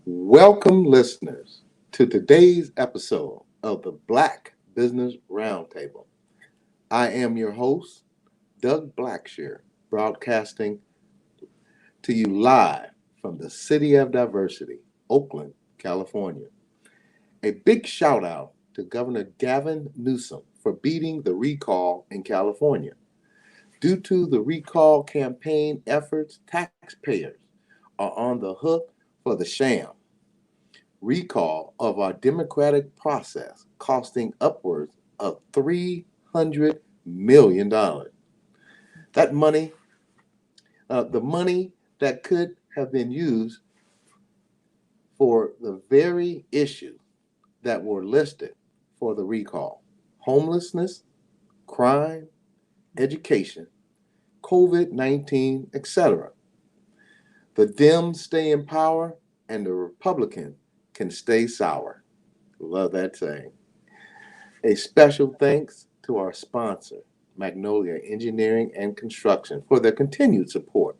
Welcome, listeners, to today's episode of the Black Business Roundtable. I am your host, Doug Blacksher, broadcasting to you live from the City of Diversity, Oakland, California. A big shout out to Governor Gavin Newsom for beating the recall in California. Due to the recall campaign efforts, taxpayers are on the hook for the sham recall of our democratic process, costing upwards of $300 million. That money, the money that could have been used for the very issues that were listed for the recall: homelessness, crime, education, COVID-19, etc. The Dems stay in power and the Republican can stay sour. Love that saying. A special thanks to our sponsor, Magnolia Engineering and Construction, for their continued support.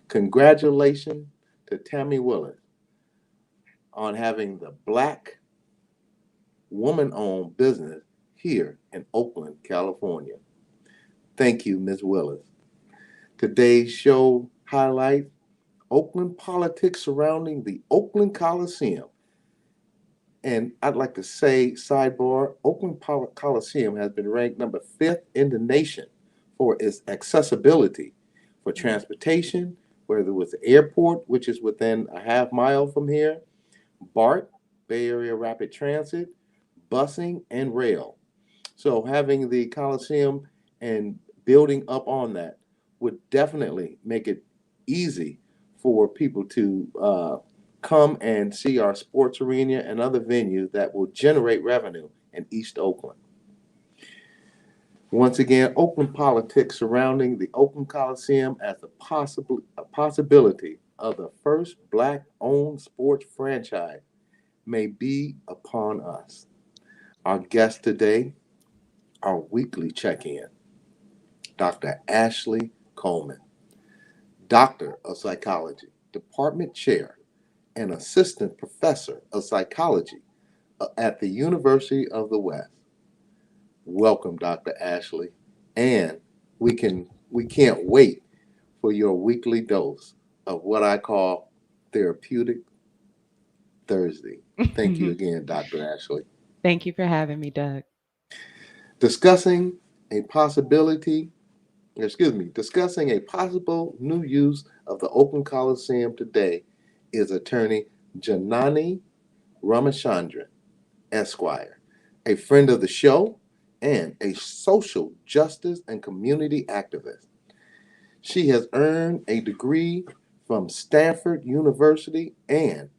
Congratulations to Tammy Willis on having the Black woman-owned business here in Oakland, California. Thank you, Ms. Willis. Today's show highlights Oakland politics surrounding the Oakland Coliseum. And I'd like to say, sidebar, Oakland Coliseum has been ranked number 5th in the nation for its accessibility for transportation, whether it was the airport, which is within a half mile from here, BART, Bay Area Rapid Transit, busing, and rail. So having the Coliseum and building up on that would definitely make it easy for people to come and see our sports arena and other venues that will generate revenue in East Oakland. Once again, Oakland politics surrounding the Oakland Coliseum as a possibility of the first Black-owned sports franchise may be upon us. Our guest today, our weekly check-in, Dr. Ashley Coleman, Doctor of Psychology, Department Chair, and Assistant Professor of Psychology at the University of the West. Welcome, Dr. Ashley, and we can't wait for your weekly dose of what I call Therapeutic Thursday. Thank you again, Dr. Ashley. Thank you for having me, Doug. Discussing a possible new use of the Oakland Coliseum today is attorney Janani Ramachandran, Esquire, a friend of the show and a social justice and community activist. She has earned a degree from Stanford University and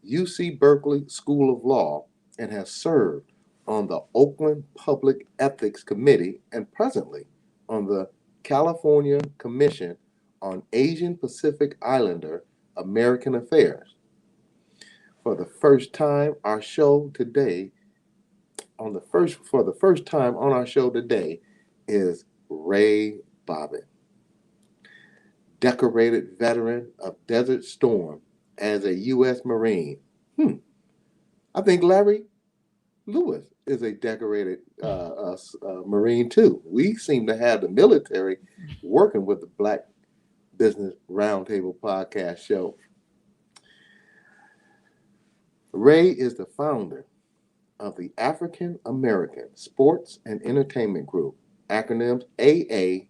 UC Berkeley School of Law and has served on the Oakland Public Ethics Committee and presently on the California Commission on Asian Pacific Islander American Affairs. For the first time on our show today is Ray Bobbitt, decorated veteran of Desert Storm as a U.S. Marine. I think Larry Lewis is a decorated Marine too. We seem to have the military working with the Black Business Roundtable podcast show. Ray is the founder of the African American Sports and Entertainment Group, acronyms AASEG.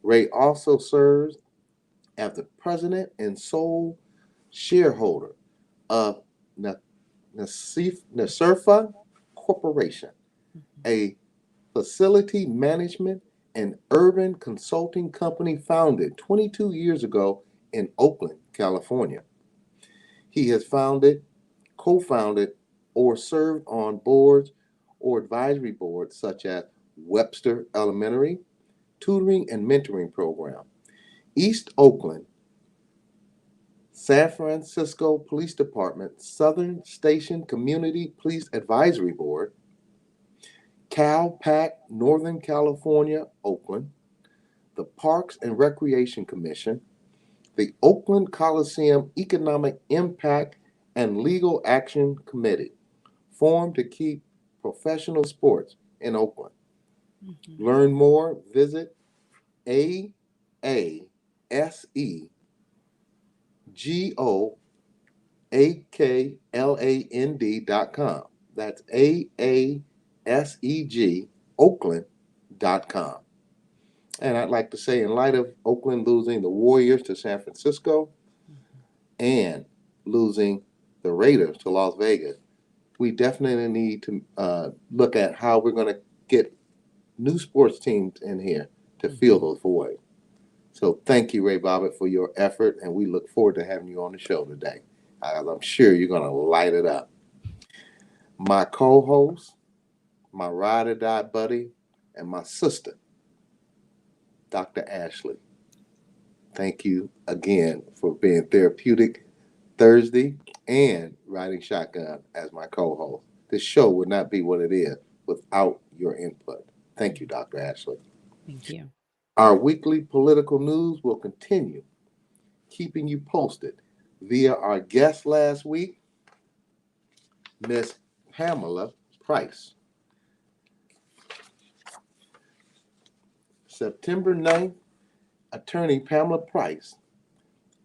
Ray also serves as the president and sole shareholder of Nasurfa Corporation, a facility management and urban consulting company founded 22 years ago in Oakland, California. He has co-founded, or served on boards or advisory boards such as Webster Elementary, Tutoring and Mentoring Program, East Oakland, San Francisco Police Department, Southern Station Community Police Advisory Board, CalPAC, Northern California, Oakland, the Parks and Recreation Commission, the Oakland Coliseum Economic Impact and Legal Action Committee, formed to keep professional sports in Oakland. Learn more, visit AASEGOAKLAND.com. That's AASEG Oakland.com. And I'd like to say, in light of Oakland losing the Warriors to San Francisco and losing the Raiders to Las Vegas, we definitely need to look at how we're going to get new sports teams in here to fill those voids. So thank you, Ray Bobbitt, for your effort, and we look forward to having you on the show today. I'm sure you're going to light it up. My co-host, my ride or die buddy, and my sister, Dr. Ashley. Thank you again for being Therapeutic Thursday and riding shotgun as my co-host. This show would not be what it is without your input. Thank you, Dr. Ashley. Thank you. Our weekly political news will continue, keeping you posted via our guest last week, Miss Pamela Price. September 9th, Attorney Pamela Price,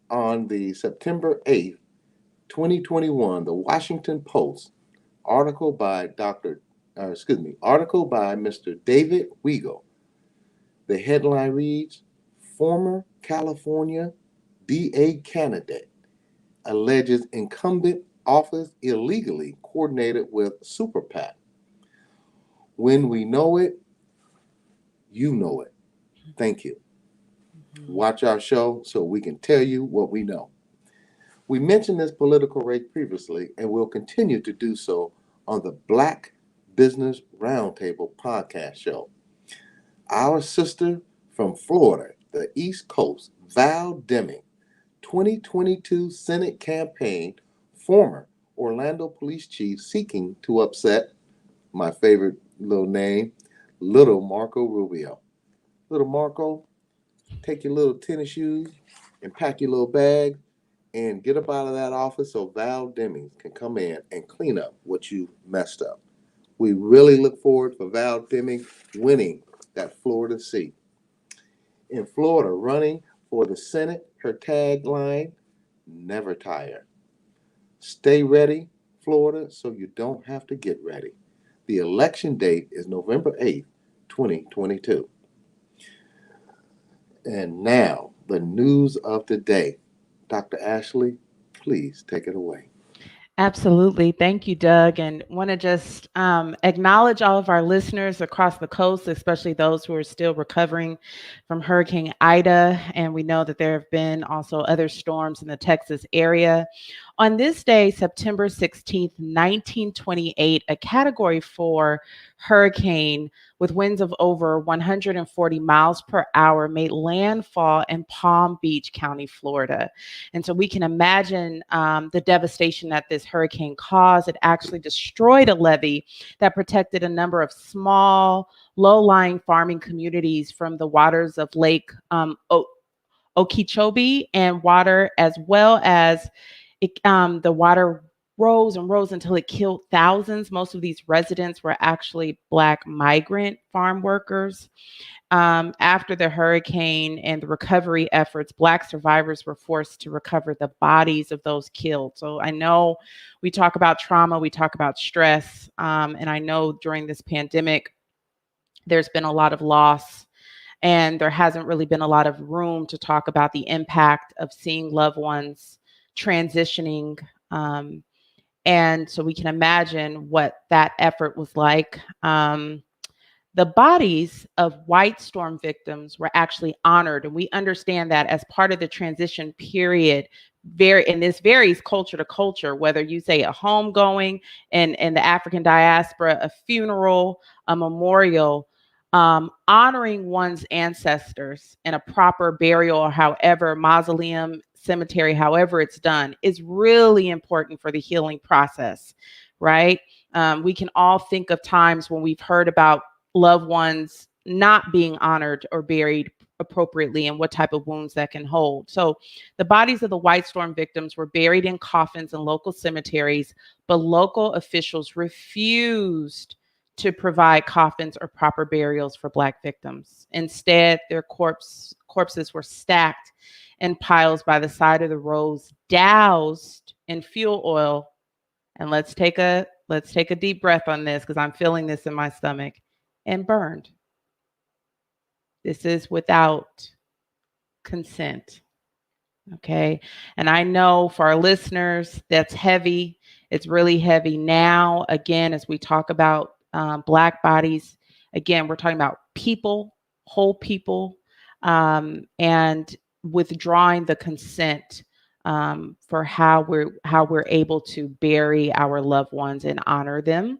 on the September 8th, 2021, the Washington Post, article by Mr. David Weigel. The headline reads, former California DA candidate alleges incumbent office illegally coordinated with Super PAC. When we know it, you know it. Thank you. Watch our show so we can tell you what we know. We mentioned this political race previously, and we'll continue to do so on the Black Business Roundtable podcast show. Our sister from Florida, the East Coast, Val Deming, 2022 Senate campaign, former Orlando police chief seeking to upset, my favorite little name, Little Marco Rubio. Little Marco, take your little tennis shoes and pack your little bag and get up out of that office so Val Deming can come in and clean up what you messed up. We really look forward for Val Deming winning that Florida seat. In Florida, running for the Senate, her tagline, never tire. Stay ready, Florida, so you don't have to get ready. The election date is November 8th, 2022. And now, the news of the day. Dr. Ashley, please take it away. Absolutely. Thank you, Doug. And want to just acknowledge all of our listeners across the coast, especially those who are still recovering from Hurricane Ida. And we know that there have been also other storms in the Texas area. On this day, September 16th, 1928, a Category 4 hurricane with winds of over 140 miles per hour made landfall in Palm Beach County, Florida. And so we can imagine the devastation that this hurricane caused. It actually destroyed a levee that protected a number of small, low-lying farming communities from the waters of Lake Okeechobee and water, as well as the water rose and rose until it killed thousands. Most of these residents were actually Black migrant farm workers. After the hurricane and the recovery efforts, Black survivors were forced to recover the bodies of those killed. So I know we talk about trauma, we talk about stress, and I know during this pandemic, there's been a lot of loss, and there hasn't really been a lot of room to talk about the impact of seeing loved ones transitioning. And so we can imagine what that effort was like. The bodies of white storm victims were actually honored, and we understand that as part of the transition period. And this varies culture to culture, whether you say a homegoing and the African diaspora, a funeral, a memorial, honoring one's ancestors in a proper burial, or however, mausoleum, cemetery, however it's done, is really important for the healing process, right? We can all think of times when we've heard about loved ones not being honored or buried appropriately and what type of wounds that can hold. So the bodies of the White Storm victims were buried in coffins in local cemeteries, but local officials refused to provide coffins or proper burials for Black victims. Instead, their corpses were stacked in piles by the side of the roads, doused in fuel oil. And let's take a deep breath on this because I'm feeling this in my stomach, and burned. This is without consent. Okay. And I know for our listeners, that's heavy. It's really heavy now. Again, as we talk about Black bodies, again, we're talking about people, whole people, and withdrawing the consent for how we're able to bury our loved ones and honor them.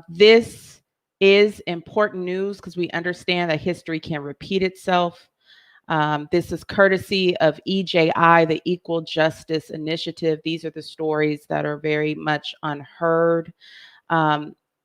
This is important news because we understand that history can repeat itself. This is courtesy of EJI, the Equal Justice Initiative. These are the stories that are very much unheard.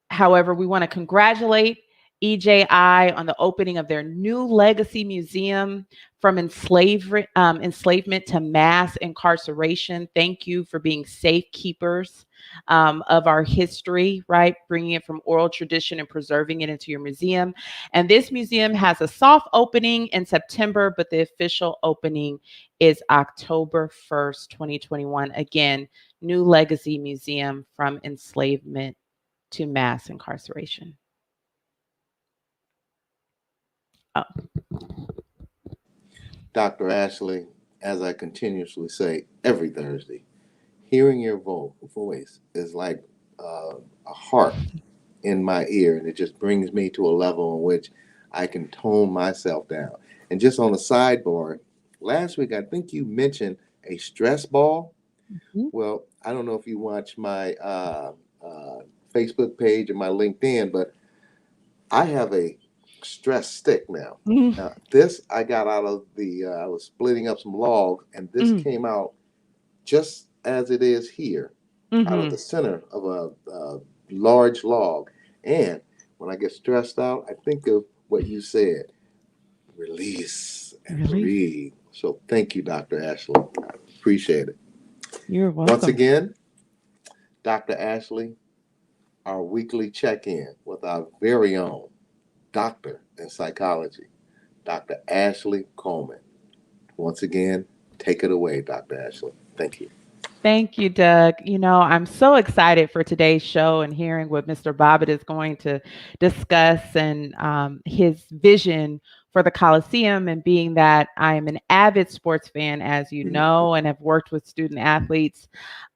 However, we want to congratulate EJI on the opening of their new legacy museum, from enslavement to mass incarceration. Thank you for being safekeepers of our history, right? Bringing it from oral tradition and preserving it into your museum. And this museum has a soft opening in September, but the official opening is October 1st, 2021. Again, new legacy museum, from enslavement to mass incarceration. Oh. Dr. Ashley, as I continuously say every Thursday, hearing your voice is like a harp in my ear, and it just brings me to a level in which I can tone myself down. And just on a sidebar, last week I think you mentioned a stress ball. Mm-hmm. Well, I don't know if you watch my Facebook page and my LinkedIn, but I have a stress stick now. Mm-hmm. Now, this I got out of I was splitting up some logs, and this came out just as it is here, out of the center of a large log. And when I get stressed out, I think of what you said: release and breathe. So thank you, Dr. Ashley. I appreciate it. You're welcome. Once again, Dr. Ashley, our weekly check-in with our very own doctor in psychology, Dr. Ashley Coleman. Once again, take it away, Dr. Ashley. Thank you. Thank you, Doug. You know, I'm so excited for today's show and hearing what Mr. Bobbitt is going to discuss, and his vision for the Coliseum. And being that I am an avid sports fan, as you know, and have worked with student athletes,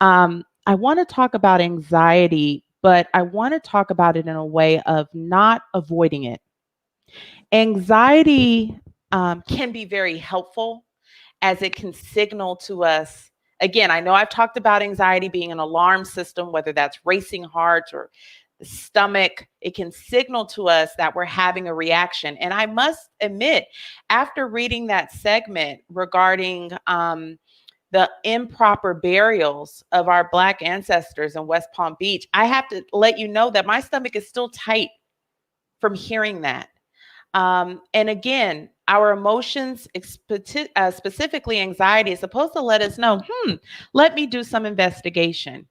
I want to talk about anxiety, but I want to talk about it in a way of not avoiding it. Anxiety can be very helpful, as it can signal to us. Again, I know I've talked about anxiety being an alarm system, whether that's racing hearts or the stomach. It can signal to us that we're having a reaction. And I must admit, after reading that segment regarding the improper burials of our Black ancestors in West Palm Beach, I have to let you know that my stomach is still tight from hearing that. And again, our emotions, specifically anxiety, is supposed to let us know, let me do some investigation.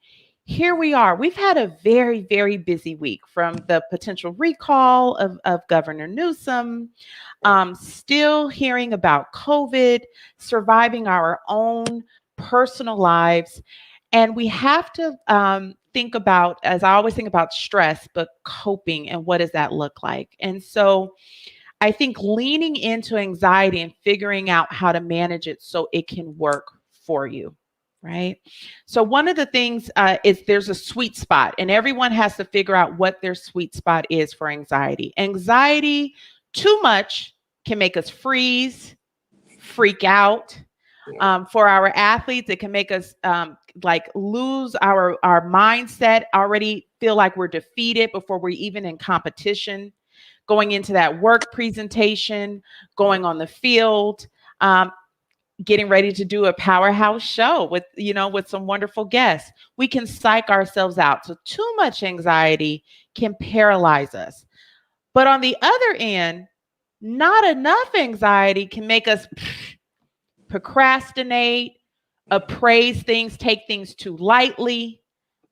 Here we are. We've had a very, very busy week, from the potential recall of Governor Newsom, still hearing about COVID, surviving our own personal lives. And we have to think about, as I always think about stress, but coping, and what does that look like? And so I think leaning into anxiety and figuring out how to manage it so it can work for you, right? So one of the things is there's a sweet spot, and everyone has to figure out what their sweet spot is for anxiety. Anxiety, too much, can make us freeze, freak out. For our athletes, it can make us lose our mindset, already feel like we're defeated before we're even in competition, going into that work presentation, going on the field, getting ready to do a powerhouse show with some wonderful guests. We can psych ourselves out. So too much anxiety can paralyze us. But on the other end, Not enough anxiety can make us procrastinate, appraise things, take things too lightly.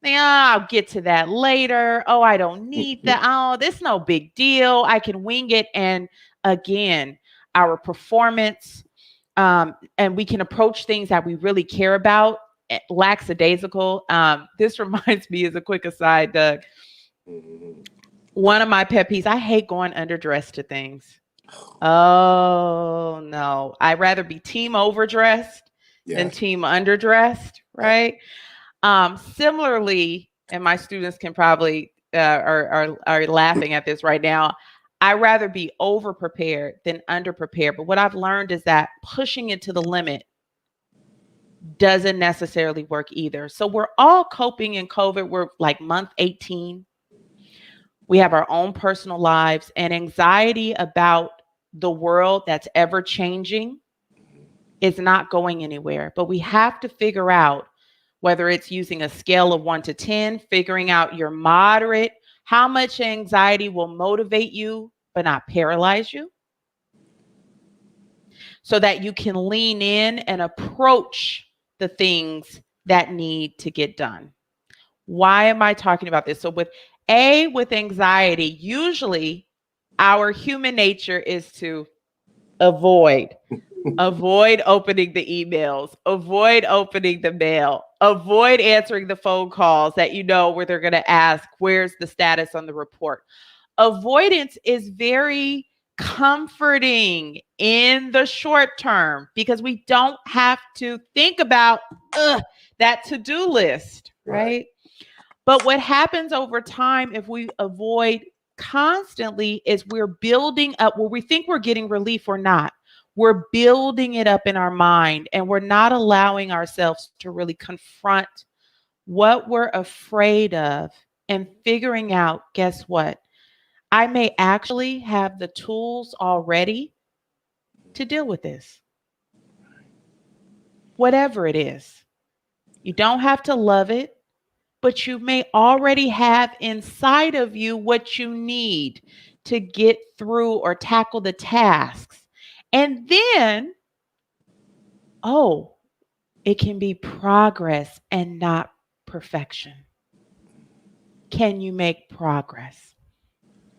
I'll get to that later. Oh, I don't need that. Oh, this no big deal. I can wing it. And again, our performance, and we can approach things that we really care about lackadaisical. This reminds me, as a quick aside, Doug, one of my pet peeves, I hate going underdressed to things. Oh, no. I'd rather be team overdressed than team underdressed, right? Similarly, and my students can probably are laughing at this right now. I'd rather be over prepared than under prepared. But what I've learned is that pushing it to the limit doesn't necessarily work either. So we're all coping in COVID. We're like month 18. We have our own personal lives, and anxiety about the world that's ever changing is not going anywhere. But we have to figure out, whether it's using a scale of 1 to 10, figuring out your moderate, how much anxiety will motivate you but not paralyze you, so that you can lean in and approach the things that need to get done. Why am I talking about this? So with anxiety, usually our human nature is to avoid opening the emails, avoid opening the mail, avoid answering the phone calls that you know where they're going to ask, where's the status on the report? Avoidance is very comforting in the short term because we don't have to think about that to-do list, right? But what happens over time if we avoid constantly is we're building up where we think we're getting relief or not. We're building it up in our mind, and we're not allowing ourselves to really confront what we're afraid of and figuring out, guess what? I may actually have the tools already to deal with this. Whatever it is. You don't have to love it, but you may already have inside of you what you need to get through or tackle the tasks. And then, it can be progress and not perfection. Can you make progress?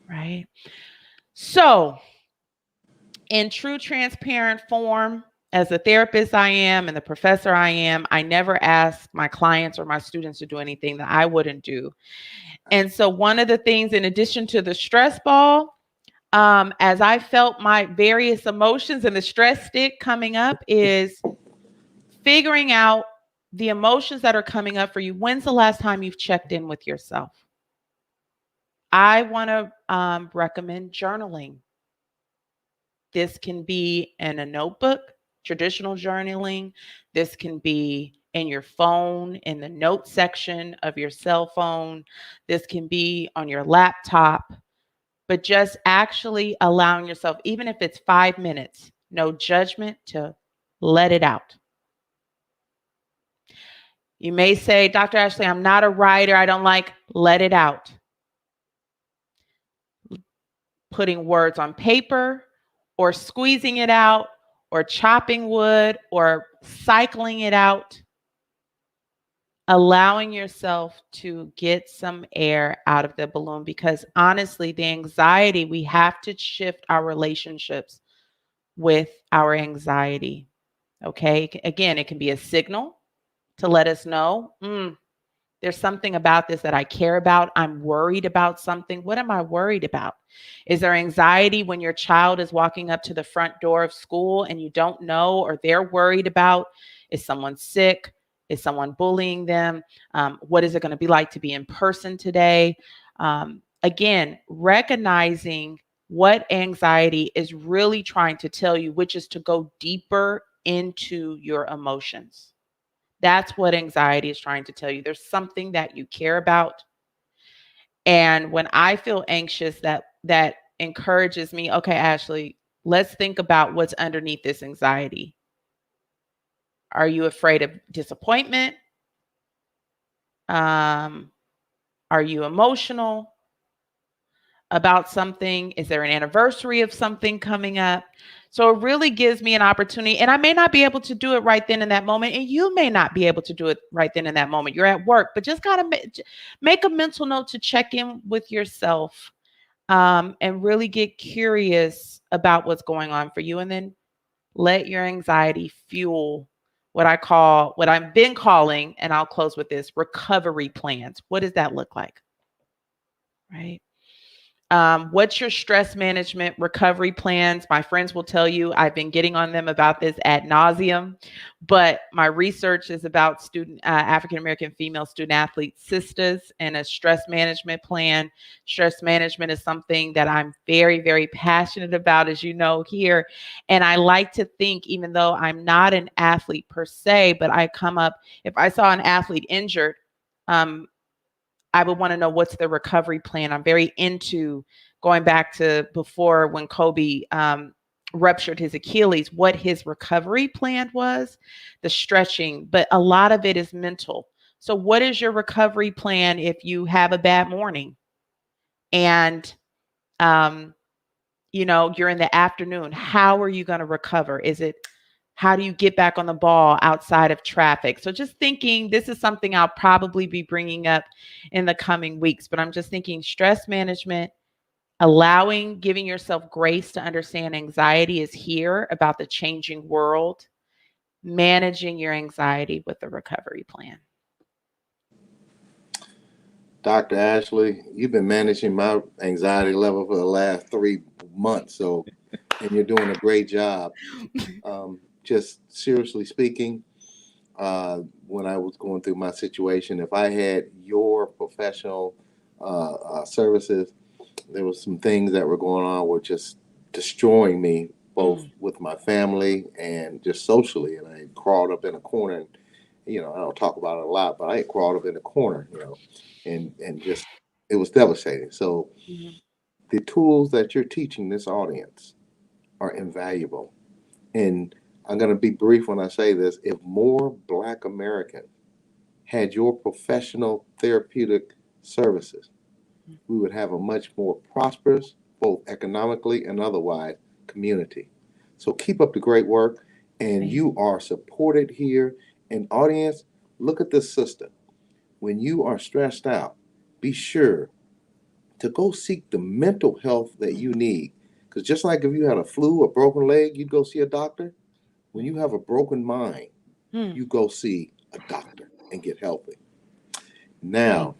Right? So, in true transparent form, as the therapist I am and the professor I am, I never ask my clients or my students to do anything that I wouldn't do. And so one of the things, in addition to the stress ball, as I felt my various emotions and the stress stick coming up, is figuring out the emotions that are coming up for you. When's the last time you've checked in with yourself? I want to recommend journaling. This can be in a notebook, traditional journaling. This can be in your phone, in the note section of your cell phone. This can be on your laptop, but just actually allowing yourself, even if it's 5 minutes, no judgment, to let it out. You may say, Dr. Ashley, I'm not a writer. I don't like, let it out. Putting words on paper, or squeezing it out, or chopping wood, or cycling it out. Allowing yourself to get some air out of the balloon, because honestly, the anxiety, we have to shift our relationships with our anxiety. Okay. Again, it can be a signal to let us know, there's something about this that I care about. I'm worried about something. What am I worried about? Is there anxiety when your child is walking up to the front door of school and you don't know, or they're worried about, is someone sick? Is someone bullying them? What is it going to be like to be in person today? Again, recognizing what anxiety is really trying to tell you, which is to go deeper into your emotions. That's what anxiety is trying to tell you. There's something that you care about. And when I feel anxious, that encourages me, okay, Ashley, let's think about what's underneath this anxiety. Are you afraid of disappointment? Are you emotional? about something? Is there an anniversary of something coming up? So it really gives me an opportunity, and I may not be able to do it right then in that moment, and you may not be able to do it right then in that moment. You're at work, but just gotta make a mental note to check in with yourself, and really get curious about what's going on for you, and then let your anxiety fuel what I've been calling, and I'll close with this, recovery plans. What does that look like? Right? What's your stress management recovery plans? My friends will tell you I've been getting on them about this ad nauseum, but my research is about African American female student athlete sisters and a stress management plan. Stress management is something that I'm very, very passionate about, as you know, here. And I like to think, even though I'm not an athlete per se, but I come up, if I saw an athlete injured, um, I would want to know what's the recovery plan. I'm very into going back to before when Kobe ruptured his Achilles, what his recovery plan was, the stretching, but a lot of it is mental. So, what is your recovery plan if you have a bad morning and um, you're in the afternoon? How are you going to recover? How do you get back on the ball outside of traffic? So just thinking, this is something I'll probably be bringing up in the coming weeks, but I'm just thinking stress management, giving yourself grace to understand anxiety is here about the changing world, managing your anxiety with a recovery plan. Dr. Ashley, you've been managing my anxiety level for the last 3 months, and you're doing a great job. Just seriously speaking, when I was going through my situation, if I had your professional services, there was some things that were going on were just destroying me, both with my family and just socially. And I crawled up in a corner, and I don't talk about it a lot, but I crawled up in a corner, and just it was devastating. So the tools that you're teaching this audience are invaluable. And I'm going to be brief when I say this. If more Black Americans had your professional therapeutic services, we would have a much more prosperous, both economically and otherwise, community. So keep up the great work, and you are supported here. And audience, look at this system. When you are stressed out, be sure to go seek the mental health that you need. Because just like if you had a flu, a broken leg, you'd go see a doctor. When you have a broken mind, you go see a doctor and get healthy. Now,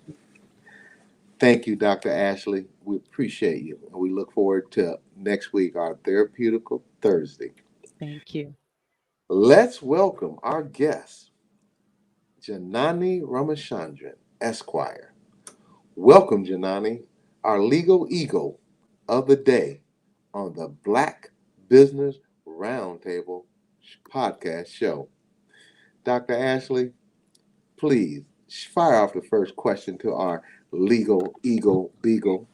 thank you, Dr. Ashley. We appreciate you. And we look forward to next week, our Therapeutical Thursday. Thank you. Let's welcome our guest, Janani Ramachandran, Esquire. Welcome, Janani, our legal eagle of the day on the Black Business Roundtable podcast show. Dr. Ashley, please fire off the first question to our legal eagle beagle.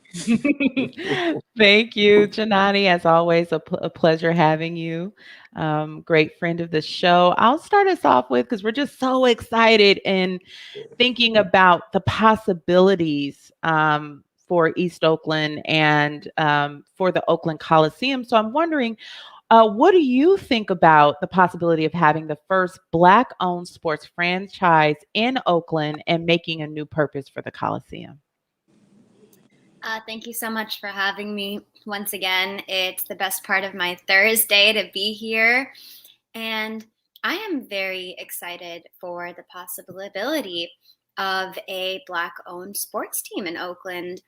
Thank you, Janani. As always, a pleasure having you. Great friend of the show. I'll start us off with, because we're just so excited and thinking about the possibilities for East Oakland and for the Oakland Coliseum. So I'm wondering, what do you think about the possibility of having the first Black-owned sports franchise in Oakland and making a new purpose for the Coliseum? Thank you so much for having me once again. It's the best part of my Thursday to be here. And I am very excited for the possibility of a Black-owned sports team in Oakland.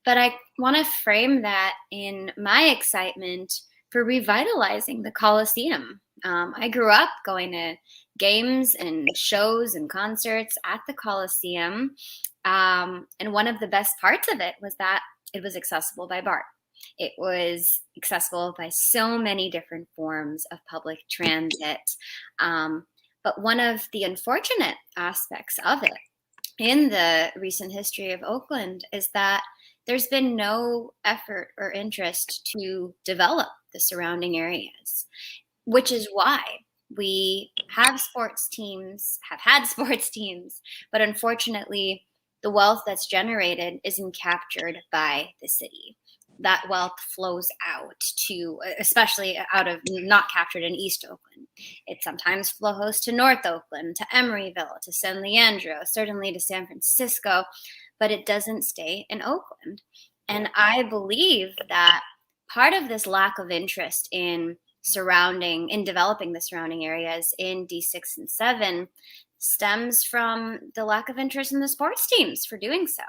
But I want to frame that in my excitement for revitalizing the Coliseum. I grew up going to games and shows and concerts at the Coliseum. And one of the best parts of it was that it was accessible by BART. It was accessible by so many different forms of public transit. But one of the unfortunate aspects of it in the recent history of Oakland is that there's been no effort or interest to develop the surrounding areas, which is why we have had sports teams, but unfortunately, the wealth that's generated isn't captured by the city. That wealth flows out to, especially out of, not captured in East Oakland. It sometimes flows to North Oakland, to Emeryville, to San Leandro, certainly to San Francisco, but it doesn't stay in Oakland. And I believe that part of this lack of interest in developing the surrounding areas in D6 and 7 stems from the lack of interest in the sports teams for doing so.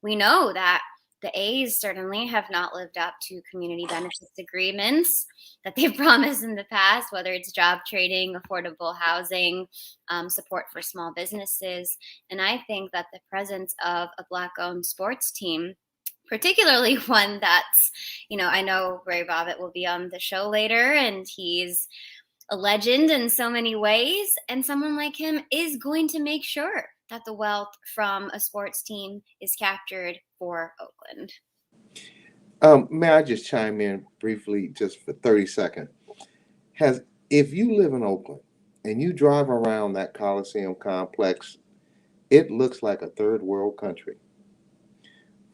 We know that the A's certainly have not lived up to community benefits agreements that they've promised in the past, whether it's job training, affordable housing, support for small businesses. And I think that the presence of a Black-owned sports team, particularly one that's, I know Ray Bobbitt will be on the show later, and he's a legend in so many ways. And someone like him is going to make sure that the wealth from a sports team is captured for Oakland. May I just chime in briefly, just for 30 seconds? If you live in Oakland and you drive around that Coliseum complex, it looks like a third world country.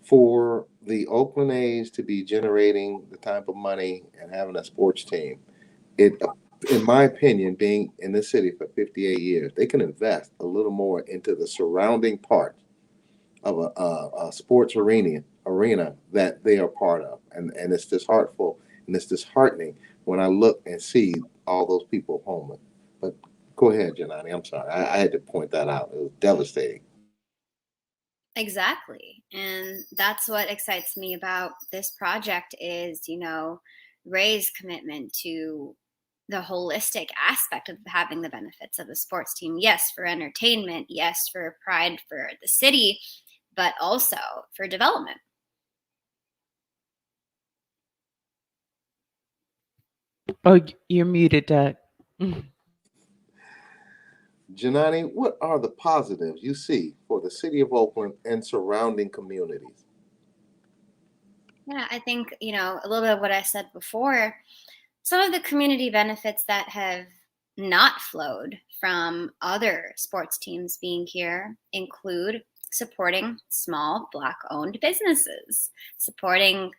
For the Oakland A's to be generating the type of money and having a sports team, in my opinion, being in this city for 58 years, they can invest a little more into the surrounding parts of a sports arena that they are part of. And it's disheartening and it's disheartening when I look and see all those people homeless. But go ahead, Janani. I'm sorry. I had to point that out. It was devastating. Exactly. And that's what excites me about this project is, Ray's commitment to the holistic aspect of having the benefits of a sports team. Yes, for entertainment. Yes, for pride for the city, but also for development. Oh, you're muted, Doug. Janani, what are the positives you see for the city of Oakland and surrounding communities? Yeah, I think, a little bit of what I said before, some of the community benefits that have not flowed from other sports teams being here include supporting small Black-owned businesses, supporting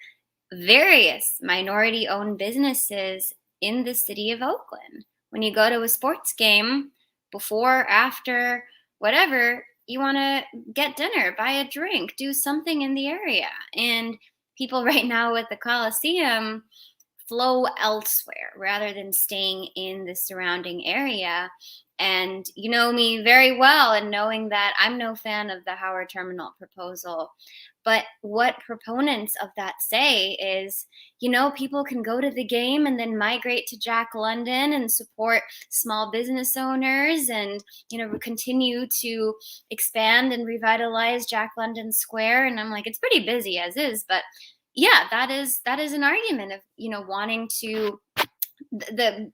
various minority-owned businesses in the city of Oakland. When you go to a sports game, before, after, whatever, you want to get dinner, buy a drink, do something in the area. And people right now at the Coliseum flow elsewhere rather than staying in the surrounding area. And you know me very well, and knowing that I'm no fan of the Howard Terminal proposal. But what proponents of that say is, people can go to the game and then migrate to Jack London and support small business owners and, continue to expand and revitalize Jack London Square. And I'm like, it's pretty busy as is, but yeah, that is an argument of, wanting to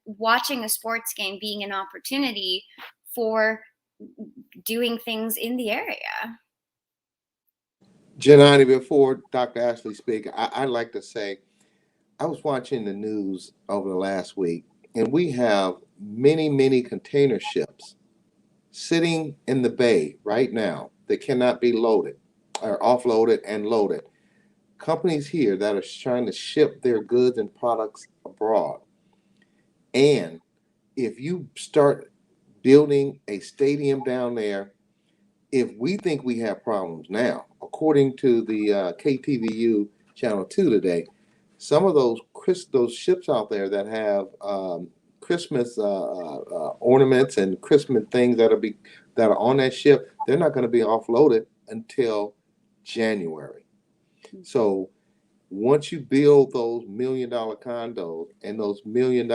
watching a sports game being an opportunity for doing things in the area. Janani, before Dr. Ashley speaks, I'd like to say, I was watching the news over the last week, and we have many, many container ships sitting in the bay right now that cannot be loaded or offloaded and loaded. Companies here that are trying to ship their goods and products abroad. And if you start building a stadium down there, if we think we have problems now, according to the KTVU Channel 2 today, some of those ships out there that have Christmas ornaments and Christmas things that are on that ship, they're not going to be offloaded until January. So once you build those $1 million condos and those $1 million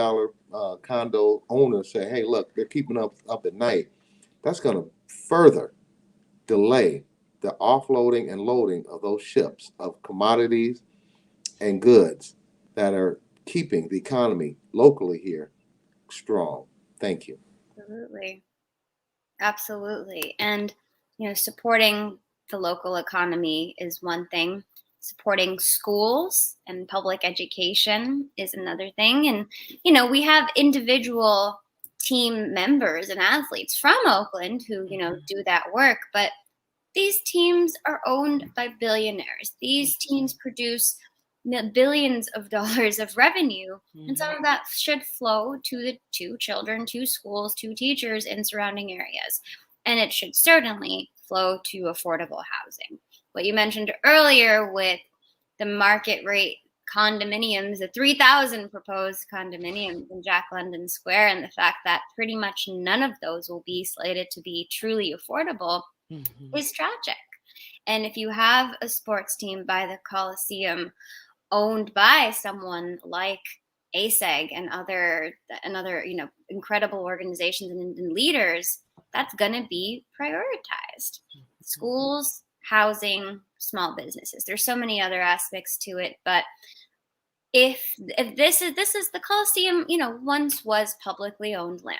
condo owners say, hey, look, they're keeping up at night, that's going to further delay the offloading and loading of those ships of commodities and goods that are keeping the economy locally here strong. Thank you. Absolutely. And, supporting the local economy is one thing. Supporting schools and public education is another thing. And, we have individual team members and athletes from Oakland who, do that work. But These teams are owned by billionaires. These teams produce billions of dollars of revenue, and some of that should flow to the two children, two schools, two teachers in surrounding areas. And it should certainly flow to affordable housing. What you mentioned earlier with the market rate condominiums, the 3,000 proposed condominiums in Jack London Square, and the fact that pretty much none of those will be slated to be truly affordable is tragic. And if you have a sports team by the Coliseum owned by someone like ASEG and other incredible organizations and leaders, that's going to be prioritized. Schools, housing, small businesses. There's so many other aspects to it, but if this is the Coliseum, once was publicly owned land,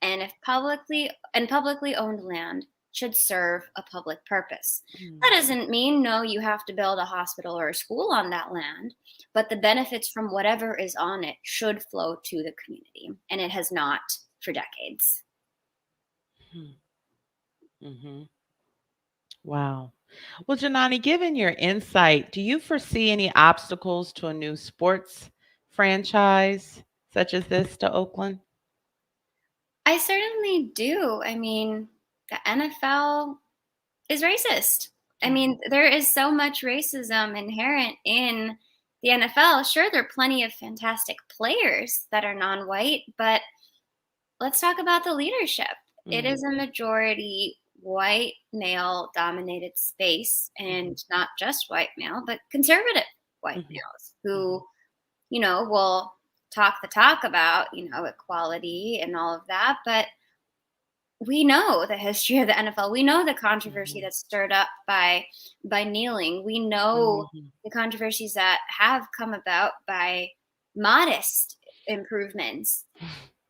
and if publicly owned land should serve a public purpose. That doesn't mean, you have to build a hospital or a school on that land, but the benefits from whatever is on it should flow to the community, and it has not for decades. Wow. Well, Janani, given your insight, do you foresee any obstacles to a new sports franchise such as this to Oakland? I certainly do. I mean, the NFL is racist. I mean, there is so much racism inherent in the NFL. Sure, there are plenty of fantastic players that are non-white, but let's talk about the leadership. It is a majority white male dominated space, and not just white male, but conservative white males who, will talk the talk about, equality and all of that. But we know the history of the NFL. We know the controversy that's stirred up by kneeling. We know the controversies that have come about by modest improvements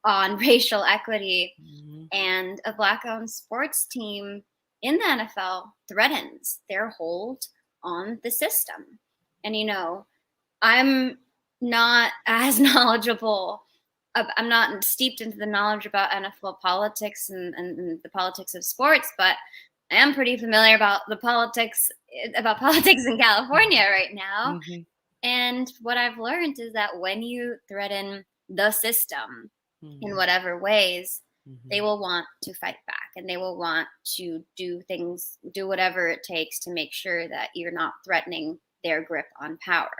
on racial equity. And a Black-owned sports team in the NFL threatens their hold on the system. And, I'm not as knowledgeable. I'm not steeped into the knowledge about NFL politics and the politics of sports, but I am pretty familiar about politics in California right now. And what I've learned is that when you threaten the system in whatever ways, they will want to fight back, and they will want to do whatever it takes to make sure that you're not threatening their grip on power.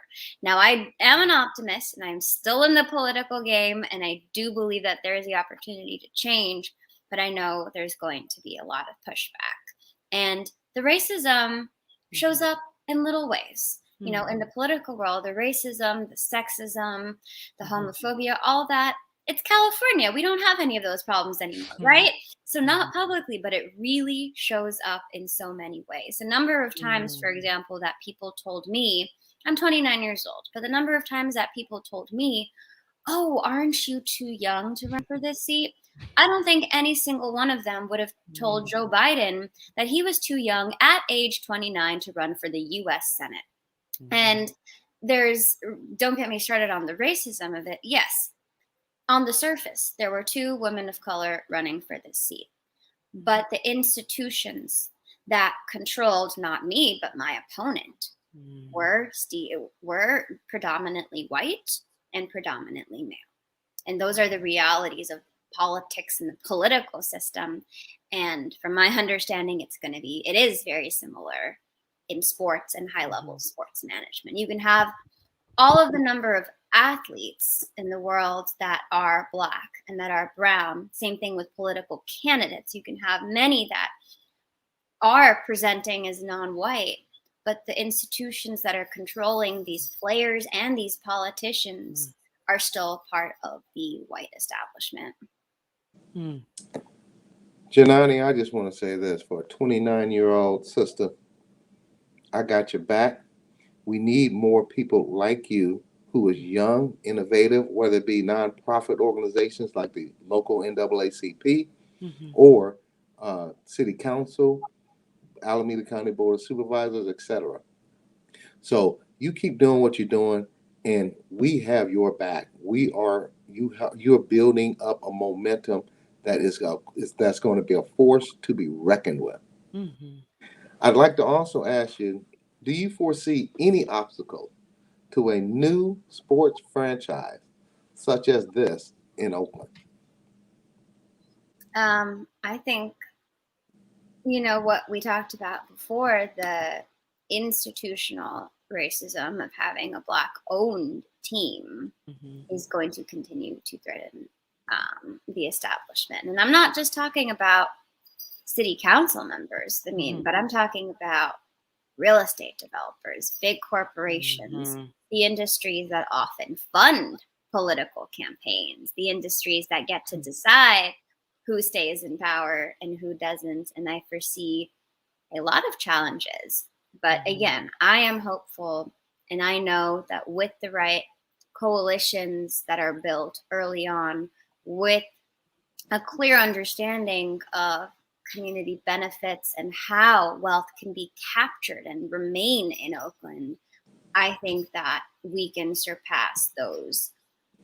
Now, I am an optimist, and I'm still in the political game, and I do believe that there is the opportunity to change, but I know there's going to be a lot of pushback. And the racism shows up in little ways. In the political world, the racism, the sexism, the homophobia, all that, it's California. We don't have any of those problems anymore, right? So not publicly, but it really shows up in so many ways. The number of times, for example, that people told me, I'm 29 years old, but the number of times that people told me, oh, aren't you too young to run for this seat? I don't think any single one of them would have told Joe Biden that he was too young at age 29 to run for the U.S. Senate. And don't get me started on the racism of it. Yes, on the surface, there were two women of color running for this seat. But the institutions that controlled not me, but my opponent were predominantly white and predominantly male. And those are the realities of politics and the political system. And from my understanding, it is very similar in sports and high-level sports management. You can have all of the number of athletes in the world that are Black and that are brown. Same thing with political candidates. You can have many that are presenting as non-white, but the institutions that are controlling these players and these politicians are still part of the white establishment. Janani, I just want to say this. For a 29-year-old sister, I got your back. We need more people like you who is young, innovative, whether it be nonprofit organizations like the local NAACP or city council, Alameda County Board of Supervisors, etc. So you keep doing what you're doing, and we have your back. You're building up a momentum that's going to be a force to be reckoned with. I'd like to also ask you, do you foresee any obstacle to a new sports franchise such as this in Oakland? I think, what we talked about before, the institutional racism of having a Black-owned team is going to continue to threaten the establishment. And I'm not just talking about city council members, but I'm talking about real estate developers, big corporations, the industries that often fund political campaigns, the industries that get to decide who stays in power and who doesn't. And I foresee a lot of challenges. But again, I am hopeful, and I know that with the right coalitions that are built early on, with a clear understanding of community benefits and how wealth can be captured and remain in Oakland, I think that we can surpass those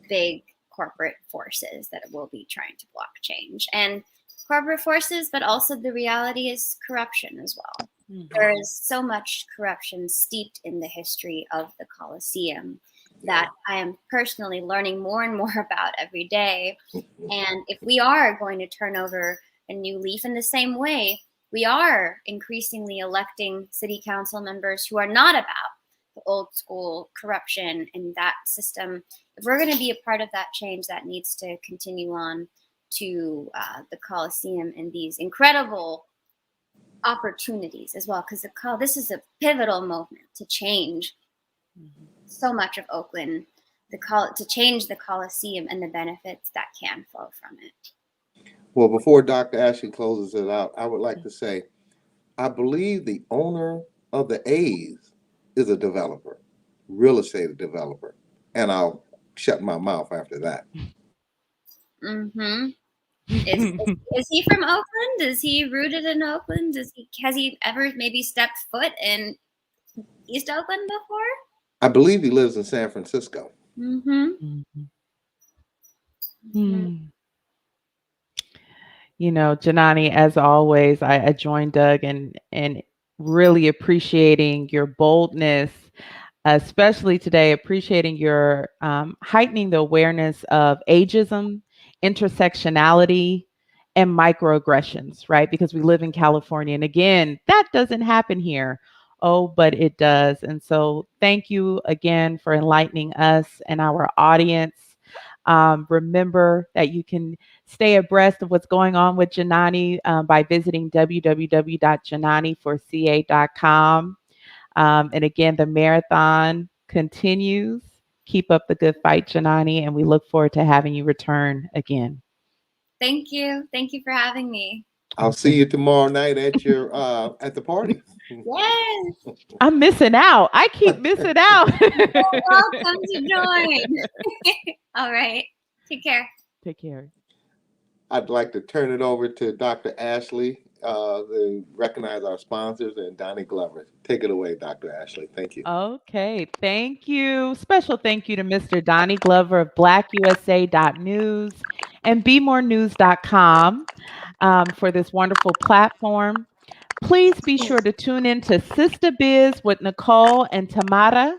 big corporate forces that will be trying to block change. And corporate forces, but also the reality is corruption as well. There is so much corruption steeped in the history of the Coliseum that I am personally learning more and more about every day. And if we are going to turn over a new leaf in the same way, we are increasingly electing city council members who are not about the old school corruption in that system. If we're going to be a part of that change, that needs to continue on to the Coliseum and these incredible opportunities as well, because this is a pivotal moment to change so much of Oakland, to change the Coliseum and the benefits that can flow from it. Well, before Dr. Ashley closes it out, I would like to say, I believe the owner of the A's is a developer, real estate developer, and I'll shut my mouth after that. Is he from Oakland? Is he rooted in Oakland? Has he ever maybe stepped foot in East Oakland before? I believe he lives in San Francisco. Janani, as always, I join Doug and really appreciating your boldness, especially today, appreciating your heightening the awareness of ageism, intersectionality, and microaggressions, right? Because we live in California. And again, that doesn't happen here. Oh, but it does. And so thank you again for enlightening us and our audience. Remember that you can stay abreast of what's going on with Janani by visiting www.jananiforca.com. And again, the marathon continues. Keep up the good fight, Janani, and we look forward to having you return again. Thank you. Thank you for having me. I'll see you tomorrow night at your at the party. Yes. I'm missing out. I keep missing out. Welcome to join. All right. Take care. Take care. I'd like to turn it over to Dr. Ashley to recognize our sponsors and Donnie Glover. Take it away, Dr. Ashley. Thank you. Okay. Thank you. Special thank you to Mr. Donnie Glover of blackusa.news and bemorenews.com for this wonderful platform. Please be sure to tune in to Sister Biz with Nicole and Tamara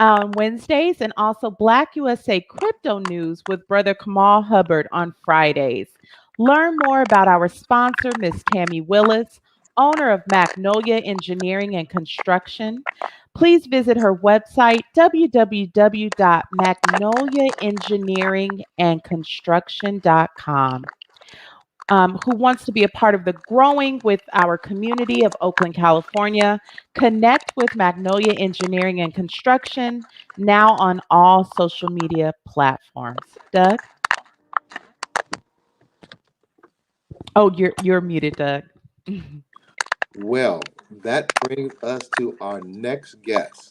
on Wednesdays, and also Black USA Crypto News with Brother Kamal Hubbard on Fridays. Learn more about our sponsor, Ms. Tammy Willis, owner of Magnolia Engineering and Construction. Please visit her website, www.magnoliaengineeringandconstruction.com. Who wants to be a part of the growing with our community of Oakland, California. Connect with Magnolia Engineering and Construction now on all social media platforms. Doug? Oh, you're muted, Doug. Well, that brings us to our next guest,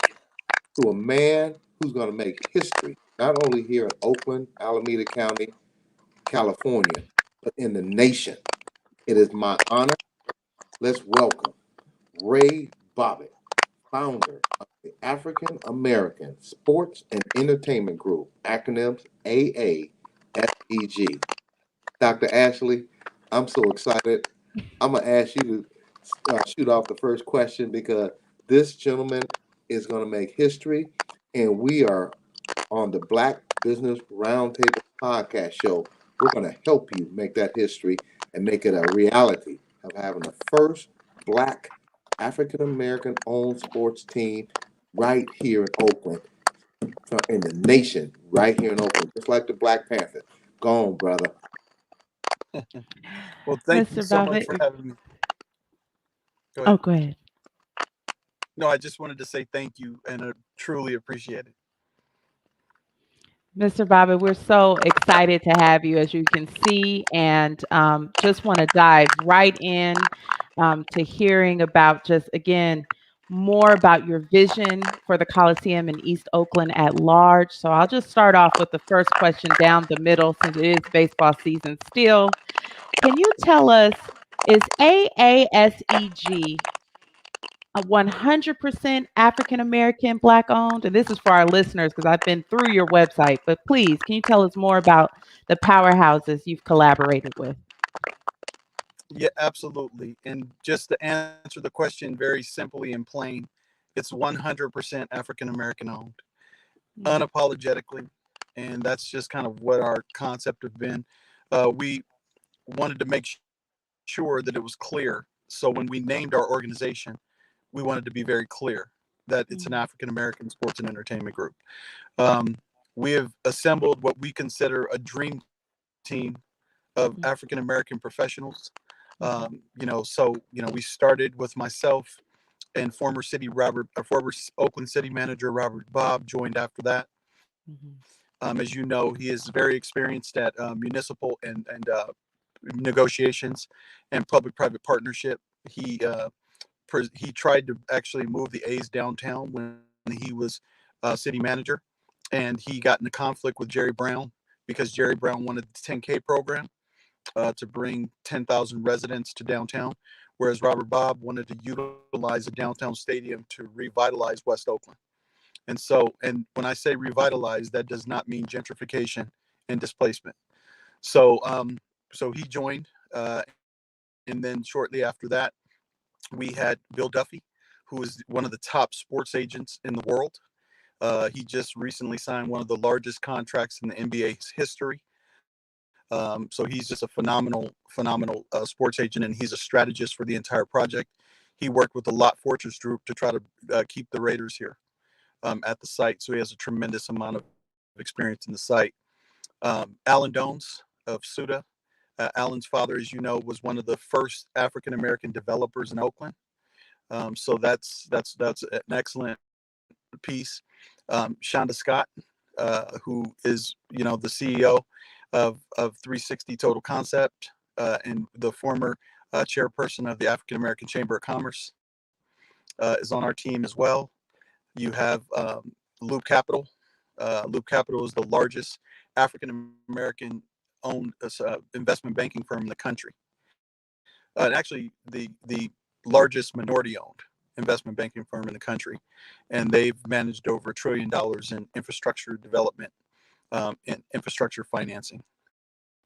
to a man who's going to make history, not only here in Oakland, Alameda County, California, but in the nation. It is my honor. Let's welcome Ray Bobbitt, founder of the African American Sports and Entertainment Group, acronyms AASEG. Dr. Ashley, I'm so excited. I'm going to ask you to shoot off the first question because this gentleman is going to make history, and we are on the Black Business Roundtable podcast show. We're going to help you make that history and make it a reality of having the first Black African American owned sports team right here in Oakland, in the nation, right here in Oakland, just like the Black Panthers. Go on, brother. Well, thank you Mr. so much Bobbitt. for having me. Go Oh, ahead. go ahead. No, I just wanted to say thank you and I truly appreciate it. Mr. Bobbitt, we're so excited to have you, as you can see, and just want to dive right in to hearing about just, again, more about your vision for the Coliseum in East Oakland at large. So I'll just start off with the first question down the middle, since it is baseball season still. Can you tell us, is AASEG 100% African American Black owned? And this is for our listeners because I've been through your website, but please, can you tell us more about the powerhouses you've collaborated with? Yeah, absolutely. And just to answer the question very simply and plain, it's 100% African American owned, unapologetically. And that's just kind of what our concept have been. We wanted to make sure that it was clear. So when we named our organization, we wanted to be very clear that it's an African American sports and entertainment group. Um, we have assembled what we consider a dream team of African American professionals. We started with myself and former Oakland City Manager Robert Bob joined after that. As you know, he is very experienced at municipal and negotiations and public-private partnership. He tried to actually move the A's downtown when he was city manager, and he got in a conflict with Jerry Brown because Jerry Brown wanted the 10K program to bring 10,000 residents to downtown, whereas Robert Bob wanted to utilize a downtown stadium to revitalize West Oakland. And when I say revitalize, that does not mean gentrification and displacement. So he joined, and then shortly after that, we had Bill Duffy, who is one of the top sports agents in the world. He just recently signed one of the largest contracts in the NBA's history. So he's just a phenomenal sports agent, and he's a strategist for the entire project. He worked with the Lot Fortress Group to try to keep the Raiders here at the site. So he has a tremendous amount of experience in the site. Alan Dones of Suda. Alan's father, as you know, was one of the first African American developers in Oakland. So that's an excellent piece. Shonda Scott, who is the CEO of 360 Total Concept and the former chairperson of the African American Chamber of Commerce, is on our team as well. You have Loop Capital. Loop Capital is the largest African American owned investment banking firm in the country, and actually the largest minority owned investment banking firm in the country, and they've managed over $1 trillion in infrastructure development and infrastructure financing.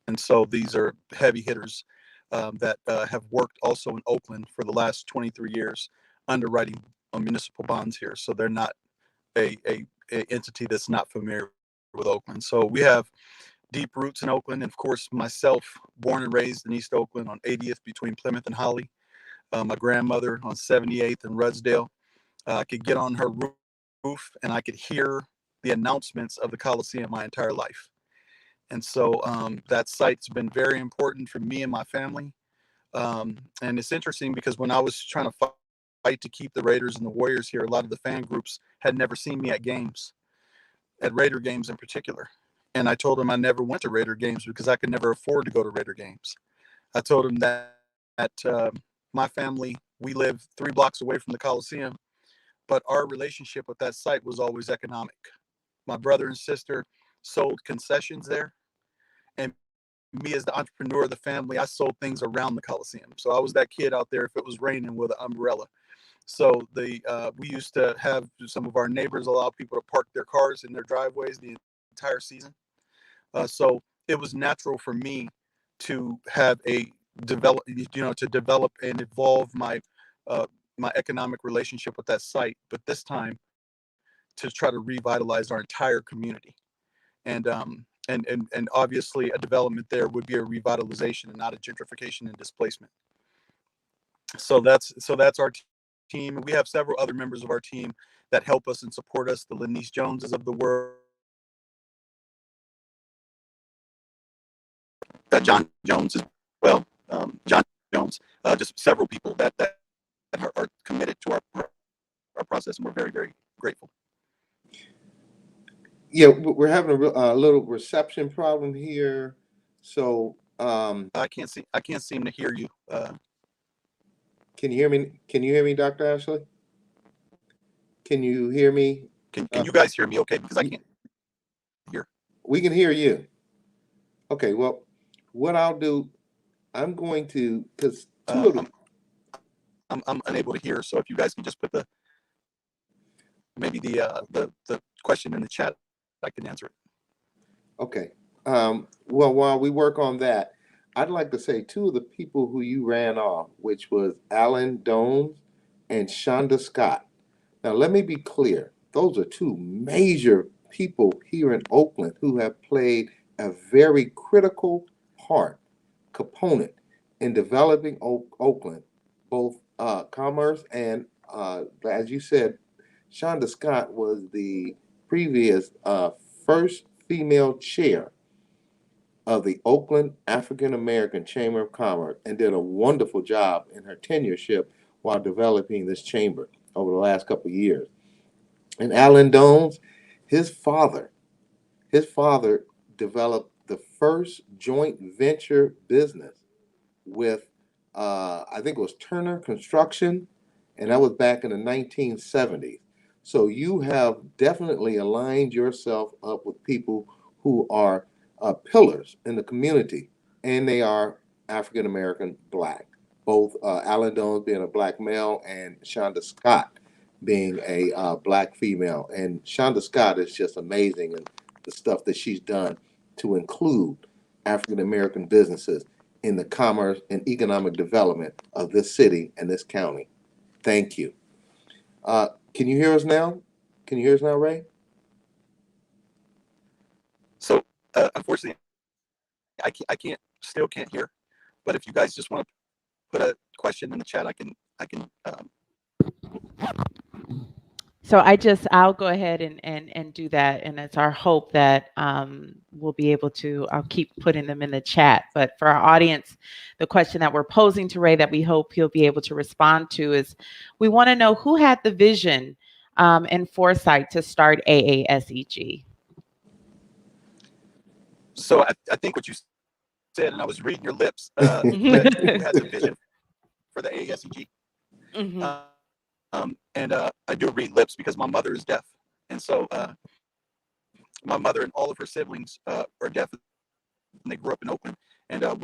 And so these are heavy hitters that have worked also in Oakland for the last 23 years underwriting municipal bonds here. So they're not a entity that's not familiar with Oakland. So we have deep roots in Oakland. And of course, myself, born and raised in East Oakland on 80th between Plymouth and Holly. My grandmother on 78th in Rudsdale. I could get on her roof and I could hear the announcements of the Coliseum my entire life. And so that site's been very important for me and my family. And it's interesting because when I was trying to fight to keep the Raiders and the Warriors here, a lot of the fan groups had never seen me at games, at Raider games in particular. And I told them I never went to Raider games because I could never afford to go to Raider games. I told them that my family, we live 3 blocks away from the Coliseum, but our relationship with that site was always economic. My brother and sister sold concessions there, and me as the entrepreneur of the family, I sold things around the Coliseum. So I was that kid out there if it was raining with an umbrella. So we used to have some of our neighbors allow people to park their cars in their driveways the entire season. So it was natural for me to have a develop, to develop and evolve my my economic relationship with that site, but this time to try to revitalize our entire community. And and obviously a development there would be a revitalization and not a gentrification and displacement. So that's our team. We have several other members of our team that help us and support us, the Lenise Joneses of the world, John Jones as well, John Jones, just several people that are committed to our process, and we're very, very grateful. Yeah, we're having a little reception problem here. So I can't seem to hear you. can you hear me? Can you hear me, Dr. Ashley? Can you hear me? Can you guys hear me okay? Because I can't hear. We can hear you. Okay, well, what I'll do, I'm going to, because I'm unable to hear. So if you guys can just put maybe the question in the chat, I can answer it. Okay. Well, while we work on that, I'd like to say two of the people who you ran off, which was Alan Dones and Shonda Scott. Now, let me be clear. Those are two major people here in Oakland who have played a very critical component in developing Oakland, both commerce and, as you said, Shonda Scott was the previous first female chair of the Oakland African American Chamber of Commerce and did a wonderful job in her tenureship while developing this chamber over the last couple of years. And Alan Dones, his father developed the first joint venture business with, I think it was Turner Construction, and that was back in the 1970s. So you have definitely aligned yourself up with people who are pillars in the community, and they are African American Black. Both Alan Dones being a Black male and Shonda Scott being a Black female. And Shonda Scott is just amazing in the stuff that she's done to include African American businesses in the commerce and economic development of this city and this county. Thank you. Can you hear us now? Can you hear us now, Ray? So unfortunately, I still can't hear. But if you guys just want to put a question in the chat, I can. So I'll go ahead and do that. And it's our hope that we'll be able to, I'll keep putting them in the chat. But for our audience, the question that we're posing to Ray that we hope he'll be able to respond to is, we want to know who had the vision and foresight to start AASEG? So I think what you said, and I was reading your lips, that who had the vision for the AASEG. Mm-hmm. And I do read lips because my mother is deaf. And so my mother and all of her siblings are deaf. And they grew up in Oakland and all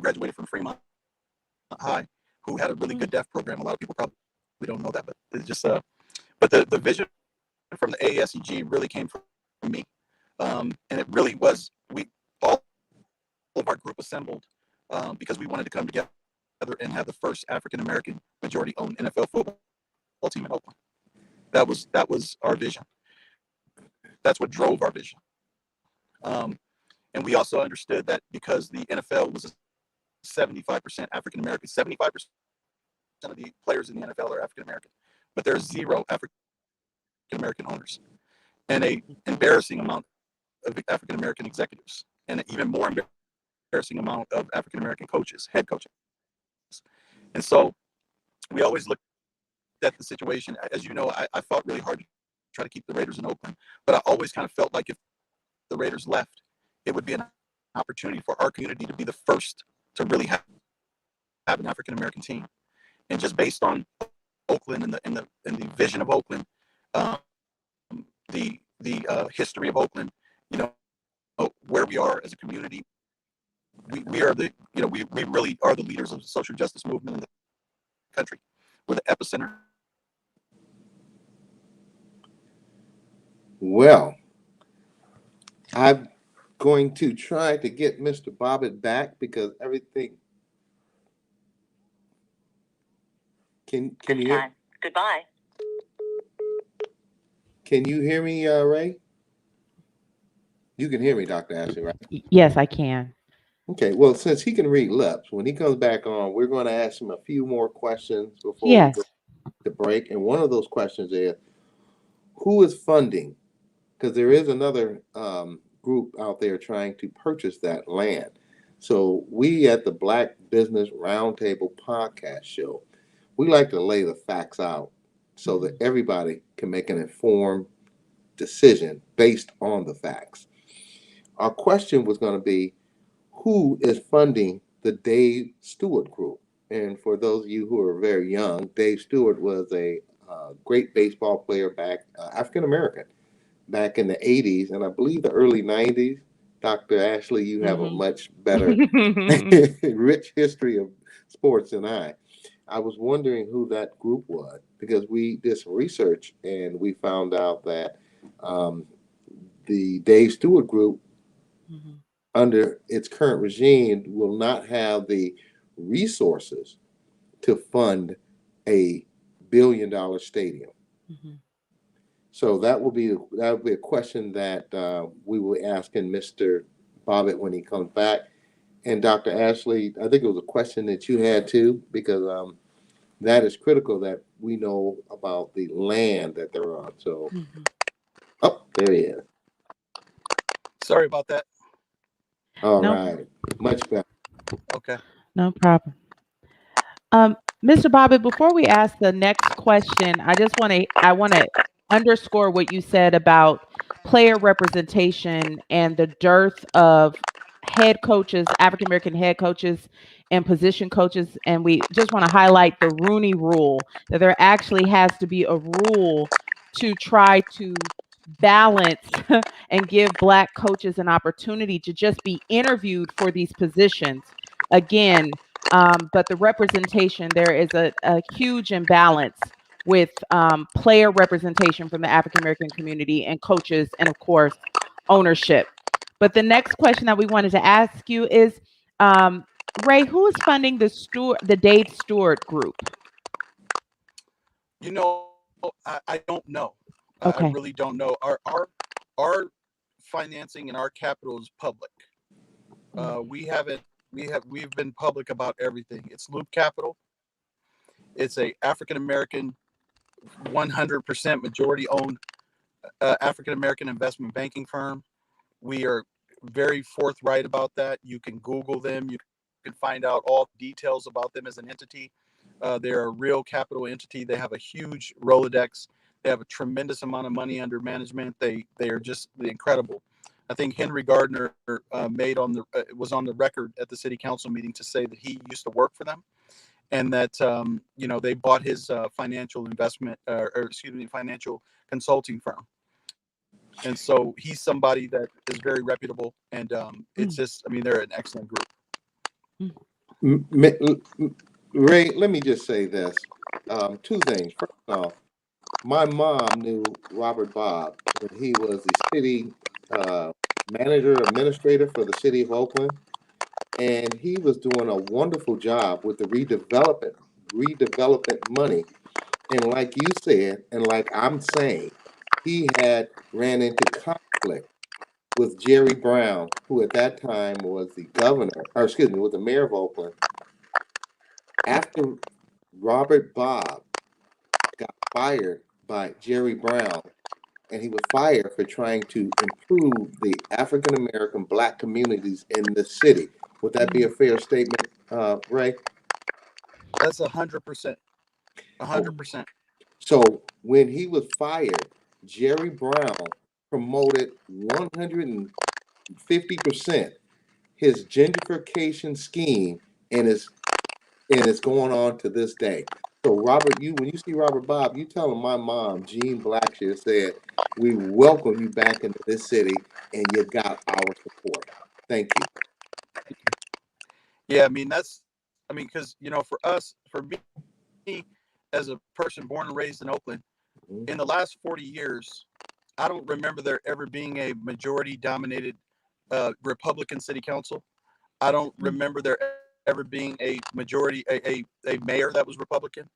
graduated from Fremont High, who had a really good deaf program. A lot of people probably don't know that, but it's just, but the vision from the AASEG really came from me. And it really was, all of our group assembled because we wanted to come together and have the first African-American majority-owned NFL football team in Oakland. That was our vision. That's what drove our vision. And we also understood that because the NFL was 75% African-American, 75% of the players in the NFL are African-American, but there's 0 African-American owners and an embarrassing amount of African-American executives and an even more embarrassing amount of African-American coaches, head coaches. And so we always looked at the situation. As you know, I fought really hard to try to keep the Raiders in Oakland, but I always kind of felt like if the Raiders left, it would be an opportunity for our community to be the first to really have an African-American team. And just based on Oakland and the vision of Oakland, the history of Oakland, where we are as a community, we are we really are the leaders of the social justice movement in the country. We're the epicenter. Well, I'm going to try to get Mr. Bobbitt back because everything Can you hear? Goodbye. Can you hear me, Ray? You can hear me, Dr. Ashley, right? Yes, I can. Okay, well, since he can read lips, when he comes back on, we're going to ask him a few more questions before we Yes. go to break. And one of those questions is, who is funding? Because there is another group out there trying to purchase that land. So we at the Black Business Roundtable podcast show, we like to lay the facts out so that everybody can make an informed decision based on the facts. Our question was going to be, who is funding the Dave Stewart Group? And for those of you who are very young, Dave Stewart was a great baseball player back, African American, back in the 80s, and I believe the early 90s. Dr. Ashley, you have a much better, rich history of sports than I. I was wondering who that group was because we did some research and we found out that the Dave Stewart Group, under its current regime, will not have the resources to fund a billion-dollar stadium. So that will be a question that we will ask in Mr. Bobbitt when he comes back. And Dr. Ashley, I think it was a question that you had too, because that is critical that we know about the land that they're on. So, oh, there he is. Sorry about that. All right, much better. Okay. No problem. Mr. Bobbitt, before we ask the next question, I want to underscore what you said about player representation and the dearth of head coaches, African American head coaches and position coaches. And we just want to highlight the Rooney Rule, that there actually has to be a rule to try to balance and give Black coaches an opportunity to just be interviewed for these positions. Again, but the representation, there is a huge imbalance with player representation from the African American community and coaches, and of course, ownership. But the next question that we wanted to ask you is, Ray, who is funding the Dave Stewart Group? You know, I don't know. Okay. I really don't know. Our financing and our capital is public. We've been public about everything. It's Loop Capital. It's a African American, 100% majority owned African American investment banking firm. We are very forthright about that. You can Google them. You can find out all details about them as an entity. They're a real capital entity. They have a huge Rolodex. They have a tremendous amount of money under management. They are just incredible. I think Henry Gardner was on the record at the city council meeting to say that he used to work for them, and that they bought his financial consulting firm. And so he's somebody that is very reputable, and it's just, they're an excellent group. Ray, let me just say this. Two things. First off, my mom knew Robert Bobb when he was the city administrator for the city of Oakland, and he was doing a wonderful job with the redevelopment money. And like you said, and like I'm saying, he had ran into conflict with Jerry Brown, who at that time was the was the mayor of Oakland. After Robert Bobb got fired by Jerry Brown, and he was fired for trying to improve the African American Black communities in the city. Would that be a fair statement, Ray? That's 100%. 100%. So when he was fired, Jerry Brown promoted 150% his gentrification scheme, and it's going on to this day. So Robert, when you see Robert Bobb, you tell him my mom, Jean Blacksher, said, "We welcome you back into this city, and you got our support." Thank you. Yeah, because for me, as a person born and raised in Oakland, in the last 40 years, I don't remember there ever being a majority-dominated Republican city council. I don't remember there ever being a majority, a mayor that was Republican.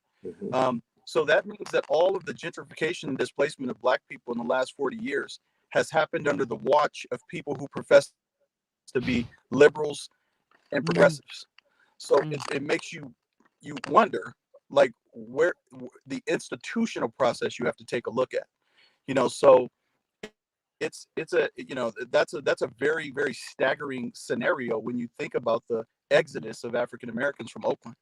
So that means that all of the gentrification and displacement of Black people in the last 40 years has happened under the watch of people who profess to be liberals and progressives. So it makes you wonder, like, where the institutional process you have to take a look at. So it's a that's a very, very staggering scenario when you think about the exodus of African Americans from Oakland.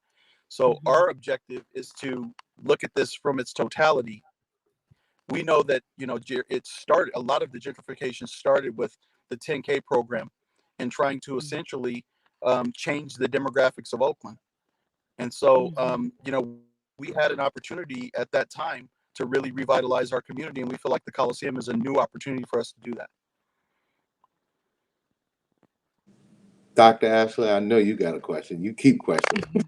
So our objective is to look at this from its totality. We know that it started, a lot of the gentrification started with the 10K program and trying to essentially change the demographics of Oakland. And so we had an opportunity at that time to really revitalize our community, and we feel like the Coliseum is a new opportunity for us to do that. Dr. Ashley, I know you got a question. You keep questioning.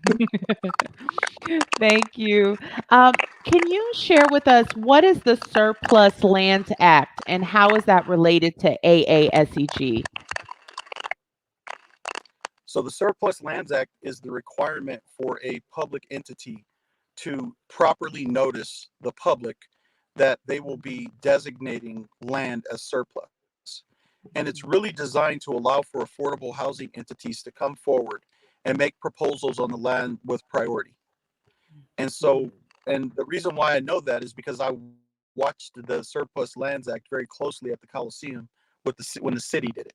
Thank you. Can you share with us what is the Surplus Lands Act and how is that related to AASEG? So the Surplus Lands Act is the requirement for a public entity to properly notice the public that they will be designating land as surplus. And it's really designed to allow for affordable housing entities to come forward and make proposals on the land with priority. And so, and the reason why I know that is because I watched the Surplus Lands Act very closely at the Coliseum when the city did it.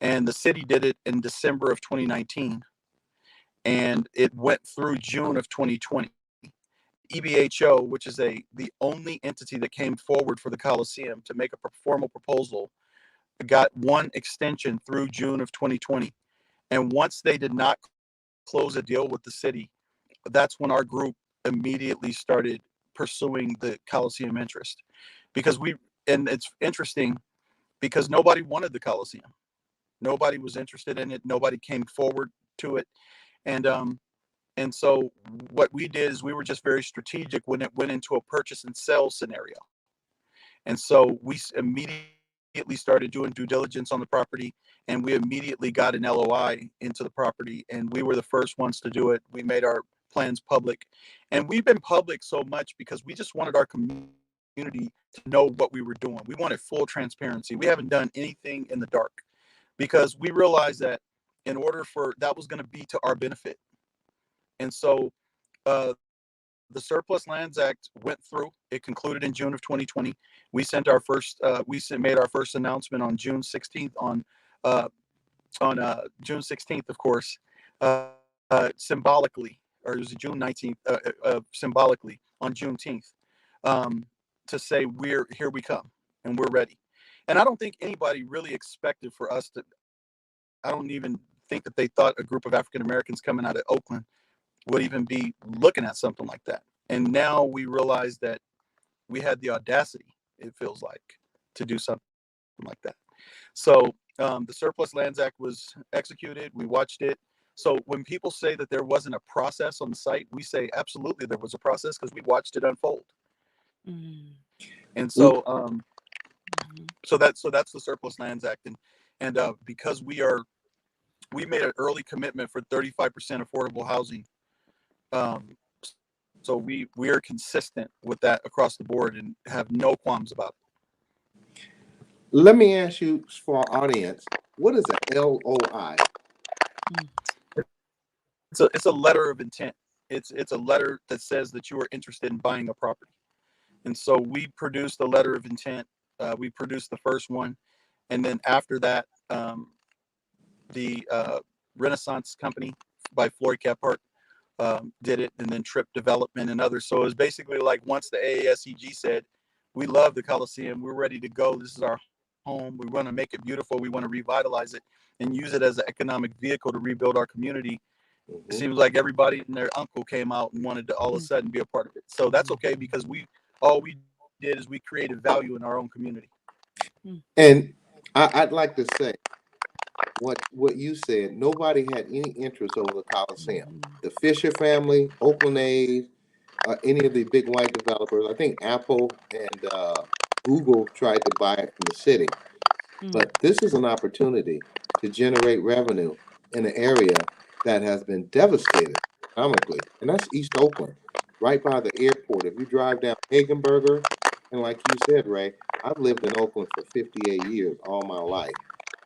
And the city did it in December of 2019. And it went through June of 2020. EBHO, which is the only entity that came forward for the Coliseum to make a formal proposal, got one extension through June of 2020. And once they did not close a deal with the city, that's when our group immediately started pursuing the Coliseum interest. And it's interesting because nobody wanted the Coliseum. Nobody was interested in it. Nobody came forward to it. And so what we did is we were just very strategic when it went into a purchase and sell scenario. And so we immediately started doing due diligence on the property, and we immediately got an LOI into the property, and we were the first ones to do it. We made our plans public, and we've been public so much because we just wanted our community to know what we were doing. We wanted full transparency. We haven't done anything in the dark because we realized that in order for that was going to be to our benefit. And so the Surplus Lands Act went through. It concluded in June of 2020. We made our first announcement on June 16th. On June 16th, of course, symbolically, or it was June 19th, symbolically on Juneteenth, to say here we come and we're ready. And I don't think anybody really expected for us to. I don't even think that they thought a group of African Americans coming out of Oakland would even be looking at something like that. And now we realize that we had the audacity, it feels like, to do something like that. So the Surplus Lands Act was executed. We watched it. So when people say that there wasn't a process on the site, we say absolutely there was a process because we watched it unfold. And so so that's the Surplus Lands Act. And because we made an early commitment for 35% affordable housing. So we are consistent with that across the board and have no qualms about it. Let me ask you, for our audience, what is a LOI? It's a letter of intent. It's a letter that says that you are interested in buying a property. And so we produced the letter of intent. We produced the first one, and then after that, the Renaissance Company by Floyd Kephart did it, and then Trip Development and others. So it was basically like once the AASEG said, we love the Coliseum, we're ready to go, this is our home, we want to make it beautiful, we want to revitalize it and use it as an economic vehicle to rebuild our community. It seems like everybody and their uncle came out and wanted to all of a sudden be a part of it. So that's okay, because all we did is we created value in our own community. And I'd like to say what you said. Nobody had any interest over the Coliseum. The Fisher family, Oakland A's, any of the big white developers. I think Apple and Google tried to buy it from the city. But this is an opportunity to generate revenue in an area that has been devastated economically, and that's East Oakland. right by the airport. If you drive down Hagenberger, and like you said, Ray, I've lived in Oakland for 58 years, all my life,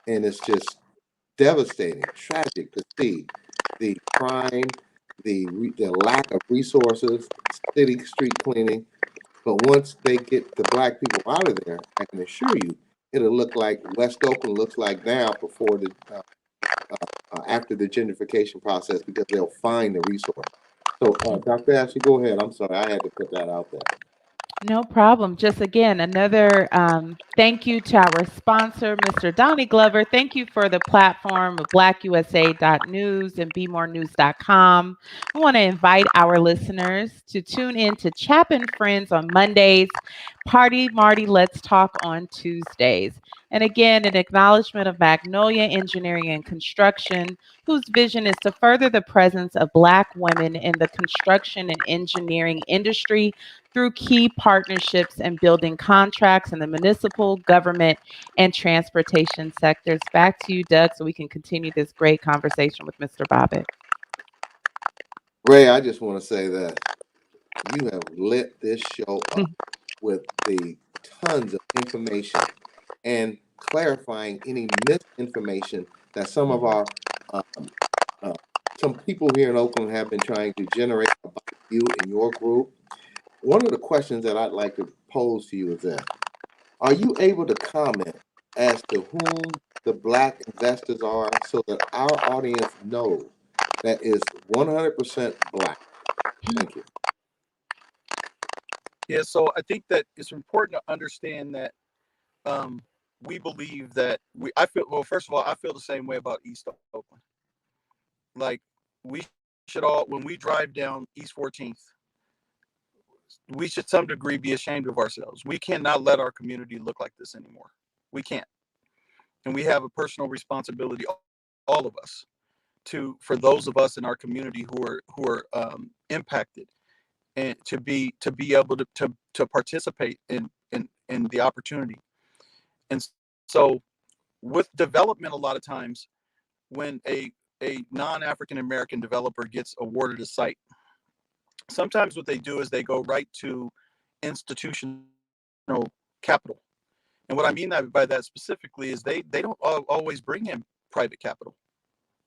and it's just devastating, tragic to see the crime, the lack of resources, city street cleaning. But once they get the black people out of there, I can assure you, it'll look like West Oakland looks like now before the after the gentrification process, because they'll find the resource. So, Dr. Ashley, go ahead. I'm sorry, I had to put that out there. No problem. Just again, another thank you to our sponsor, Mr. Donnie Glover. Thank you for the platform of blackusa.news and bemorenews.com. We want to invite our listeners to tune in to Chap and Friends on Mondays, Party Marty Let's Talk on Tuesdays. And again, an acknowledgement of Magnolia Engineering and Construction, whose vision is to further the presence of Black women in the construction and engineering industry through key partnerships and building contracts in the municipal, government, and transportation sectors. Back to you, Doug, so we can continue this great conversation with Mr. Bobbitt. Ray, I just want to say that you have lit this show up with the tons of information and clarifying any misinformation that some of our some people here in Oakland have been trying to generate about you and your group. One of the questions that I'd like to pose to you is this: are you able to comment as to whom the Black investors are, so that our audience knows that is 100% Black? Thank you. Yeah, so I think that it's important to understand that we believe that I feel, well, first of all, I feel the same way about East Oakland. Like, we should all, when we drive down East 14th, we should, some degree, be ashamed of ourselves. We cannot let our community look like this anymore. We can't. And we have a personal responsibility, all of us, for those of us in our community who are impacted, and to be able to participate in the opportunity. And so with development, a lot of times when a non-African American developer gets awarded a site, sometimes what they do is they go right to institutional capital. And what I mean by that specifically is they don't always bring in private capital.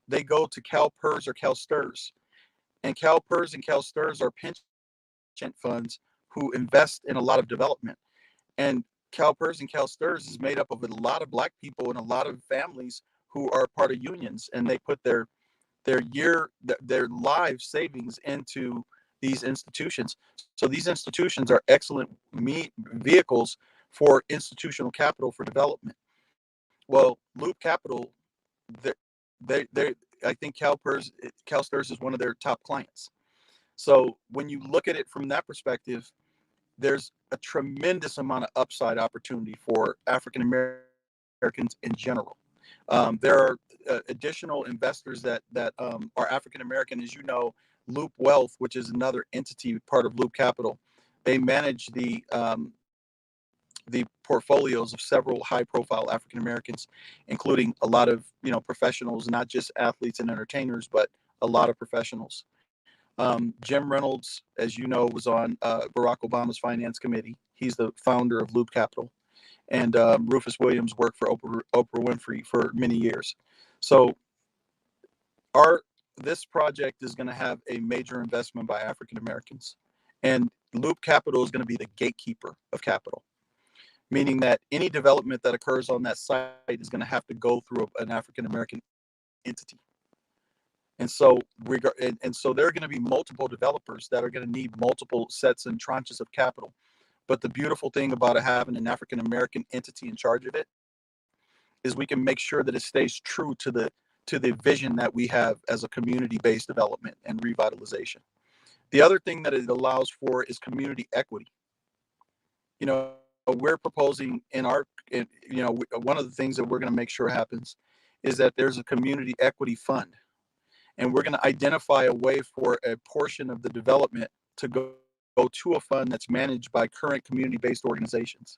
They go to CalPERS or CalSTRS. And CalPERS and CalSTRS are pension funds who invest in a lot of development. And CalPERS and CalSTRS is made up of a lot of Black people and a lot of families who are part of unions, and they put their life savings into these institutions. So these institutions are excellent vehicles for institutional capital for development. Well, Loop Capital, I think CalSTRS is one of their top clients. So when you look at it from that perspective, there's a tremendous amount of upside opportunity for African Americans in general. There are additional investors that are African American. As you know, Loop Wealth, which is another entity part of Loop Capital, they manage the portfolios of several high-profile African Americans, including a lot of professionals, not just athletes and entertainers, but a lot of professionals. Jim Reynolds, as you know, was on Barack Obama's finance committee. He's the founder of Loop Capital. And Rufus Williams worked for Oprah Winfrey for many years. So this project is going to have a major investment by African Americans. And Loop Capital is going to be the gatekeeper of capital, meaning that any development that occurs on that site is going to have to go through an African American entity. And so there are going to be multiple developers that are going to need multiple sets and tranches of capital. But the beautiful thing about having an African American entity in charge of it is we can make sure that it stays true to the vision that we have as a community-based development and revitalization. The other thing that it allows for is community equity. We're proposing one of the things that we're going to make sure happens is that there's a community equity fund. And we're going to identify a way for a portion of the development to go to a fund that's managed by current community-based organizations.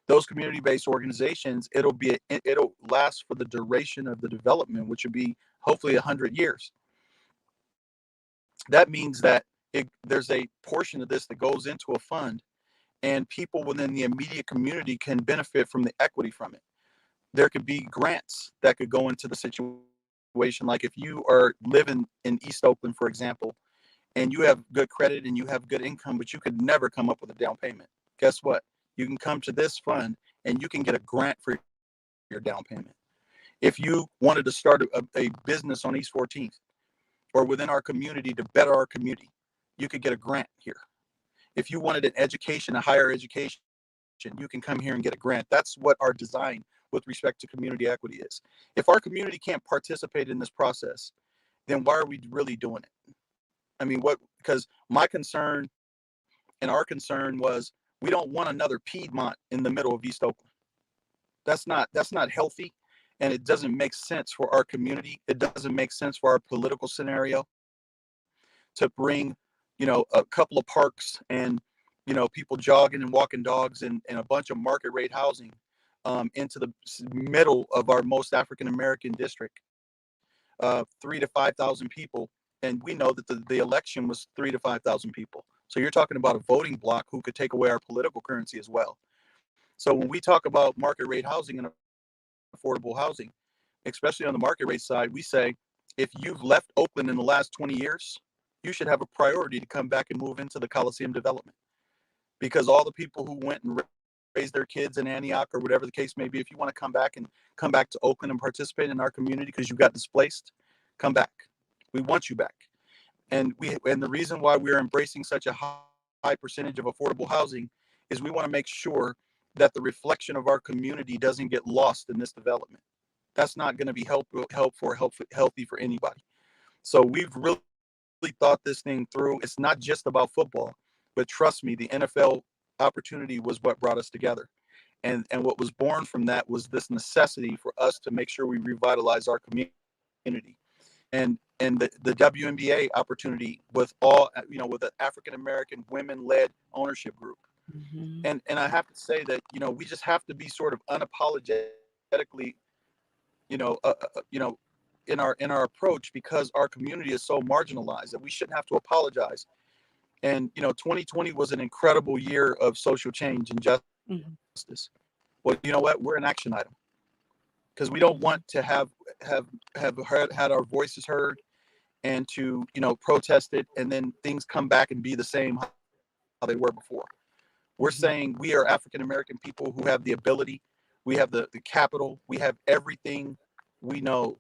Those community-based organizations, it'll last for the duration of the development, which would be hopefully 100 years. That means that there's a portion of this that goes into a fund, and people within the immediate community can benefit from the equity from it. There could be grants that could go into the situation. Like if you are living in East Oakland, for example, and you have good credit and you have good income, but you could never come up with a down payment. Guess what? You can come to this fund and you can get a grant for your down payment. If you wanted to start a business on East 14th or within our community to better our community, you could get a grant here. If you wanted an education, a higher education, you can come here and get a grant. That's what our design with respect to community equity is. If our community can't participate in this process, then why are we really doing it? I mean, because my concern and our concern was we don't want another Piedmont in the middle of East Oakland. That's not healthy, and it doesn't make sense for our community. It doesn't make sense for our political scenario to bring, a couple of parks and, people jogging and walking dogs and a bunch of market rate housing into the middle of our most African American district, 3,000 to 5,000 people. And we know that the election was 3,000 to 5,000 people. So you're talking about a voting bloc who could take away our political currency as well. So when we talk about market rate housing and affordable housing, especially on the market rate side, we say, if you've left Oakland in the last 20 years, you should have a priority to come back and move into the Coliseum development. Because all the people who went and raised their kids in Antioch or whatever the case may be, if you want to come back to Oakland and participate in our community because you got displaced, come back. We want you back. And the reason why we're embracing such a high percentage of affordable housing is we want to make sure that the reflection of our community doesn't get lost in this development. That's not going to be healthy for anybody. So we've really thought this thing through. It's not just about football, but trust me, the NFL opportunity was what brought us together. And what was born from that was this necessity for us to make sure we revitalize our community. And the Wnba opportunity with with an African American women-led ownership group. Mm-hmm. And I have to say that, we just have to be sort of unapologetically, in our approach, because our community is so marginalized that we shouldn't have to apologize. And 2020 was an incredible year of social change and justice. Mm-hmm. Well, you know what? We're an action item because we don't want to have had our voices heard and to protest it, and then things come back and be the same how they were before. We're saying we are African American people who have the ability, we have the capital, we have everything we know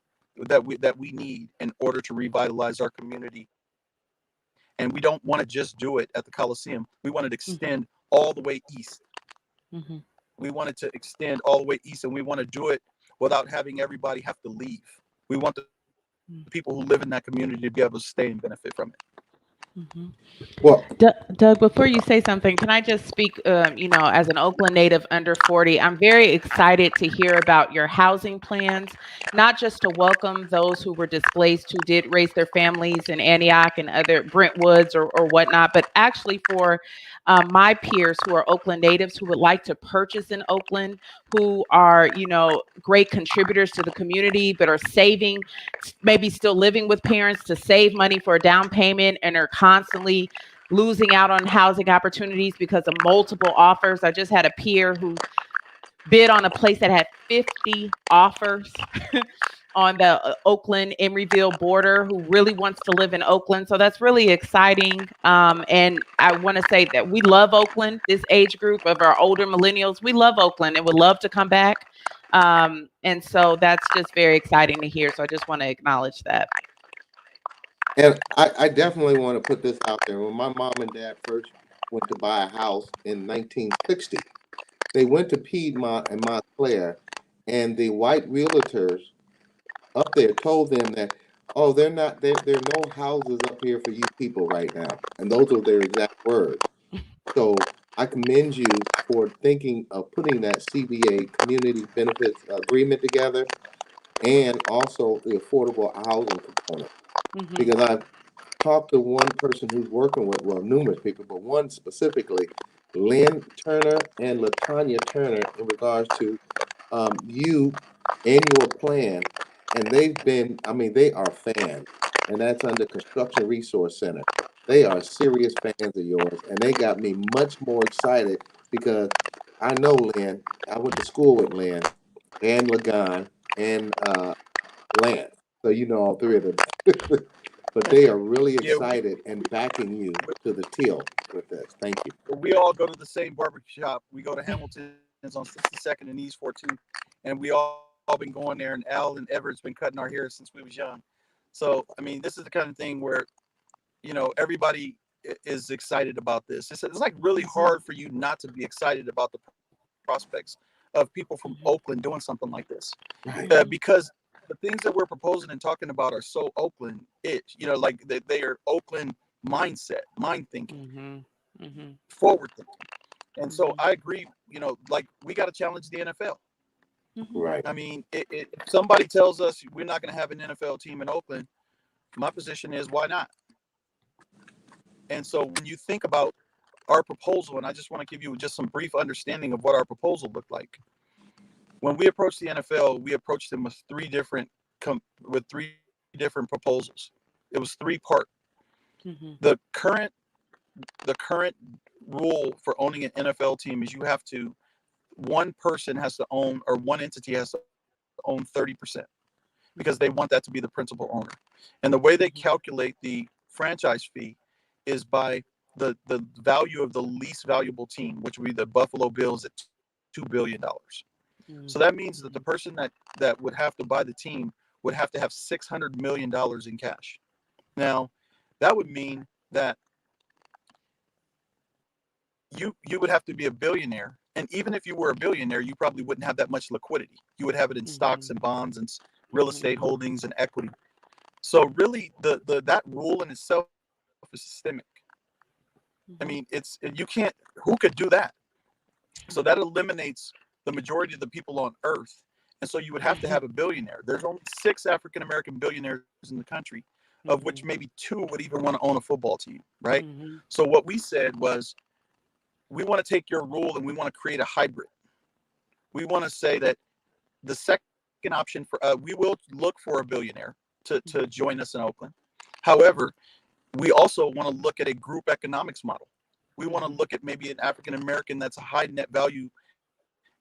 that we need in order to revitalize our community. And we don't want to just do it at the Coliseum. We want to extend all the way east. Mm-hmm. We wanted to extend all the way east, and we want to do it without having everybody have to leave. We want the people who live in that community to be able to stay and benefit from it. Mm-hmm. Well, Doug, before you say something, can I just speak, as an Oakland native under 40, I'm very excited to hear about your housing plans, not just to welcome those who were displaced, who did raise their families in Antioch and other Brentwoods or whatnot, but actually for my peers who are Oakland natives who would like to purchase in Oakland, who are, great contributors to the community, but are saving, maybe still living with parents to save money for a down payment and are constantly losing out on housing opportunities because of multiple offers. I just had a peer who bid on a place that had 50 offers on the Oakland Emeryville border, who really wants to live in Oakland. So that's really exciting. And I want to say that we love Oakland, this age group of our older millennials. We love Oakland and would love to come back. And so that's just very exciting to hear. So I just want to acknowledge that. And I definitely want to put this out there. When my mom and dad first went to buy a house in 1960, they went to Piedmont and Montclair, and the white realtors up there told them that, oh, there are no houses up here for you people right now. And those are their exact words. So I commend you for thinking of putting that CBA, Community Benefits Agreement, together, and also the affordable housing component. Mm-hmm. Because I've talked to one person who's working with, well, numerous people, but one specifically, Lynn Turner and LaTanya Turner, in regards to you and your plan. And they are fans, and that's under Construction Resource Center. They are serious fans of yours, and they got me much more excited because I know Lynn. I went to school with Lynn and Lagan and Lance, so you know all three of them. But they are really Yeah, excited and backing you to the till with this. Thank you. we all go to the same barbershop. We go to Hamilton's on 62nd and East 14th, and we all been going there. And Al and Everett's been cutting our hair since we was young. So I mean, this is the kind of thing where everybody is excited about this. It's like really hard for you not to be excited about the prospects of people from Oakland doing something like this, Right. because the things that we're proposing and talking about are so Oakland-ish. Like they are Oakland mindset, mind thinking, forward thinking. And so I agree. Like we got to challenge the NFL. Right. I mean, if somebody tells us we're not going to have an NFL team in Oakland, my position is why not? And so when you think about our proposal, and I just want to give you just some brief understanding of what our proposal looked like. When we approached the NFL, we approached them with three different proposals. It was three-part. The current rule for owning an NFL team is one person has to own, or one entity has to own 30%, because they want that to be the principal owner. And the way they calculate the franchise fee is by the value of the least valuable team, which would be the Buffalo Bills at $2 billion. So that means that the person that would have to buy the team would have to have $600 million in cash. Now, that would mean that you would have to be a billionaire. And even if you were a billionaire, you probably wouldn't have that much liquidity. You would have it in stocks and bonds and real estate holdings and equity. So really, that rule in itself is systemic. I mean, who could do that? So that eliminates the majority of the people on Earth. And so you would have to have a billionaire. There's only 6 African-American billionaires in the country, of which maybe 2 would even want to own a football team, right? So what we said was, we want to take your rule and we want to create a hybrid. We want to say that the second option we will look for a billionaire to join us in Oakland. However, we also want to look at a group economics model. We want to look at maybe an African-American that's a high net value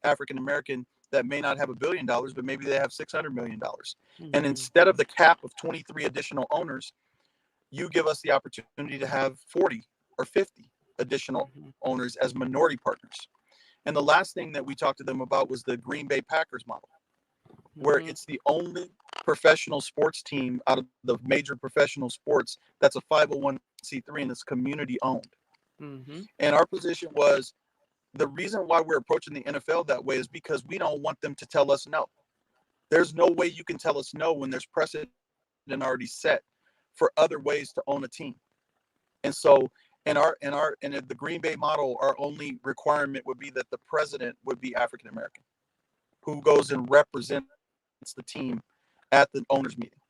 African-American that may not have $1 billion, but maybe they have $600 million. And instead of the cap of 23 additional owners, you give us the opportunity to have 40 or 50 additional owners as minority partners. And the last thing that we talked to them about was the Green Bay Packers model, where it's the only professional sports team out of the major professional sports that's a 501c3 and it's community owned. And our position was, the reason why we're approaching the NFL that way is because we don't want them to tell us no. There's no way you can tell us no when there's precedent already set for other ways to own a team. And so in the Green Bay model, our only requirement would be that the president would be African American, who goes and represents the team at the owners meeting.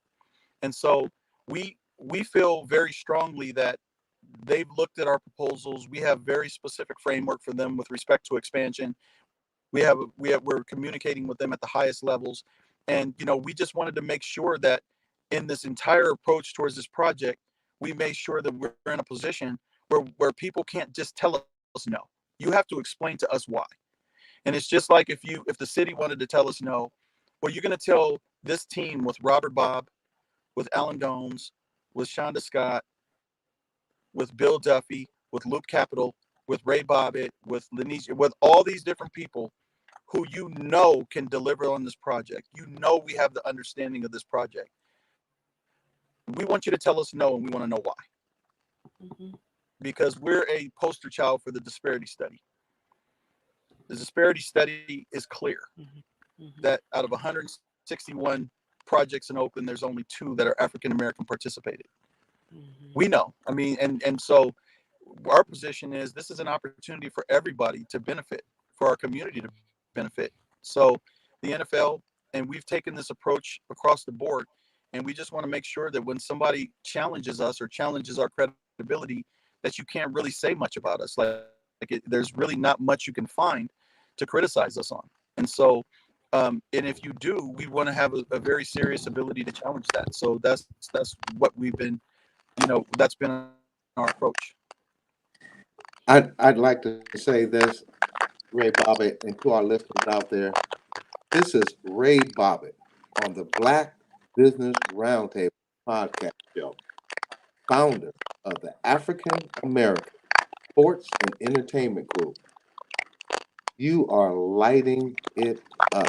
And so we feel very strongly that they've looked at our proposals. We have very specific framework for them with respect to expansion. We're communicating with them at the highest levels. And, we just wanted to make sure that in this entire approach towards this project, we made sure that we're in a position where people can't just tell us no. You have to explain to us why. And it's just like if the city wanted to tell us no, well, you're going to tell this team with Robert Bobb, with Alan Gomes, with Shonda Scott, with Bill Duffy, with Loop Capital, with Ray Bobbitt, with Lanisha, with all these different people who can deliver on this project. We have the understanding of this project. We want you to tell us no, and we want to know why. Because we're a poster child for the disparity study. The disparity study is clear that out of 161 projects in Oakland, there's only 2 that are African American participated. We know. I mean, and so our position is this is an opportunity for everybody to benefit, for our community to benefit. So the NFL, and we've taken this approach across the board, and we just want to make sure that when somebody challenges us or challenges our credibility, that you can't really say much about us. There's really not much you can find to criticize us on. And so, and if you do, we want to have a very serious ability to challenge that. So that's what we've been, that's been our approach. I'd like to say this, Ray Bobbitt, and to our listeners out there. This is Ray Bobbitt on the Black Business Roundtable podcast show, founder of the African American Sports and Entertainment Group. You are lighting it up.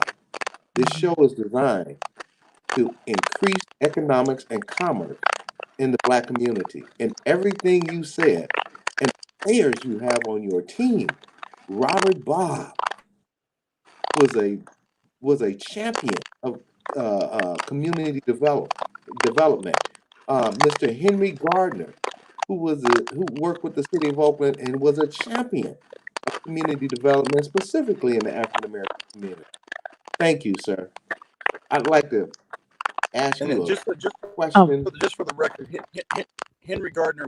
This show is designed to increase economics and commerce in the Black community. And everything you said, and players you have on your team, Robert Bob was a champion of community development. Mr. Henry Gardner, who worked with the city of Oakland and was a champion of community development, specifically in the African American community. Thank you, sir. I'd like to ask you a question. Just for the record, Henry Gardner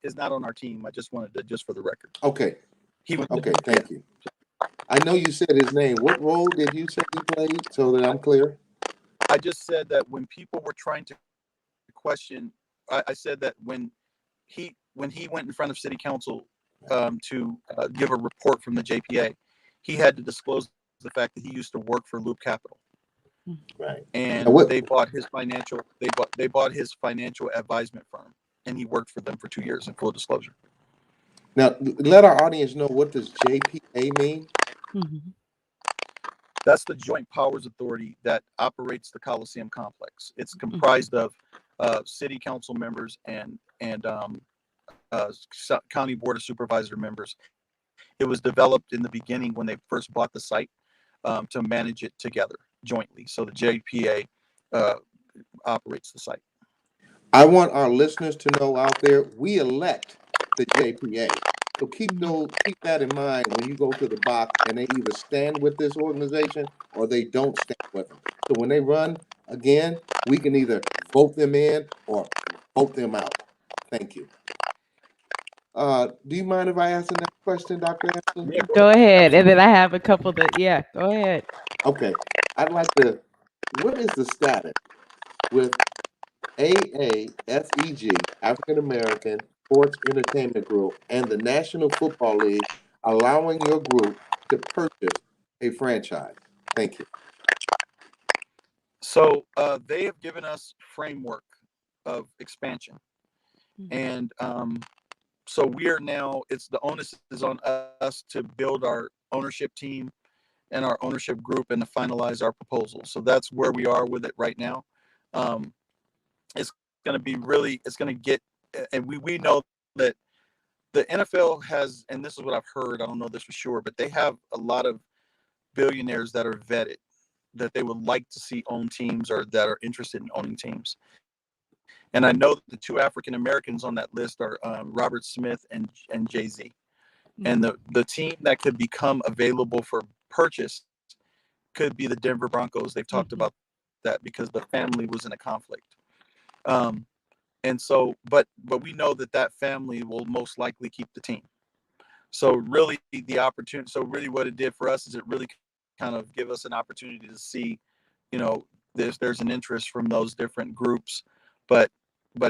is not on our team. I just wanted to, just for the record. Okay. He was, okay. Thank you. I know you said his name. What role did you say he played, so that I'm clear? I just said that when people were trying to question, I said that when he went in front of city council to give a report from the JPA, he had to disclose the fact that he used to work for Loop Capital. Right. And they bought his financial advisement firm, and he worked for them for 2 years in full disclosure. Now, let our audience know, what does JPA mean? Mm-hmm. That's the Joint Powers Authority that operates the Coliseum complex. It's comprised of city council members and county board of supervisor members. It was developed in the beginning when they first bought the site to manage it together jointly. So the JPA operates the site. I want our listeners to know out there, we elect the JPA. So keep that in mind when you go to the box and they either stand with this organization or they don't stand with them. So when they run again, we can either vote them in or vote them out. Thank you. Do you mind if I ask the next question, Dr. Ashley? Yeah, go ahead. And then I have a couple go ahead. Okay. I'd like to, what is the status with AAFEG, African American Sports Entertainment Group, and the National Football League allowing your group to purchase a franchise? Thank you. So they have given us framework of expansion. And so we are now, the onus is on us to build our ownership team and our ownership group and to finalize our proposal. So that's where we are with it right now. It's going to be it's going to get, and we know that the NFL has, and this is what I've heard, I don't know this for sure, but they have a lot of billionaires that are vetted, that they would like to see own teams or that are interested in owning teams. And I know that the two African Americans on that list are Robert Smith and Jay-Z. And the team that could become available for purchase could be the Denver Broncos. They've talked about that because the family was in a conflict. And so, but we know that family will most likely keep the team. So really the opportunity, so really what it did for us is it really kind of give us an opportunity to see, there's an interest from those different groups, but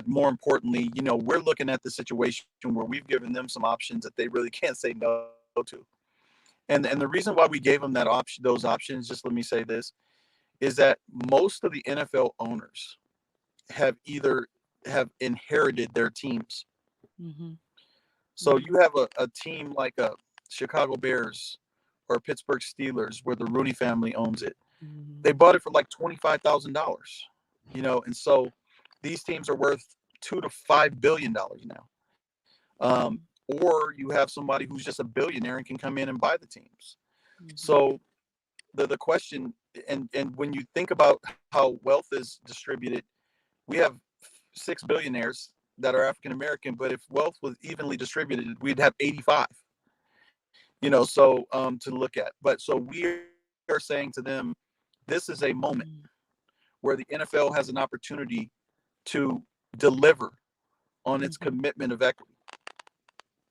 more importantly, we're looking at the situation where we've given them some options that they really can't say no to. And the reason why we gave them those options, just let me say this, is that most of the NFL owners have inherited their teams. So you have a team like a Chicago Bears or Pittsburgh Steelers where the Rooney family owns it. They bought it for like $25,000, and so these teams are worth $2 to $5 billion now. Or you have somebody who's just a billionaire and can come in and buy the teams. So the question, and when you think about how wealth is distributed, we have 6 billionaires that are African American, but if wealth was evenly distributed, we'd have 85. So to look at. But so we are saying to them, this is a moment where the NFL has an opportunity to deliver on its commitment of equity.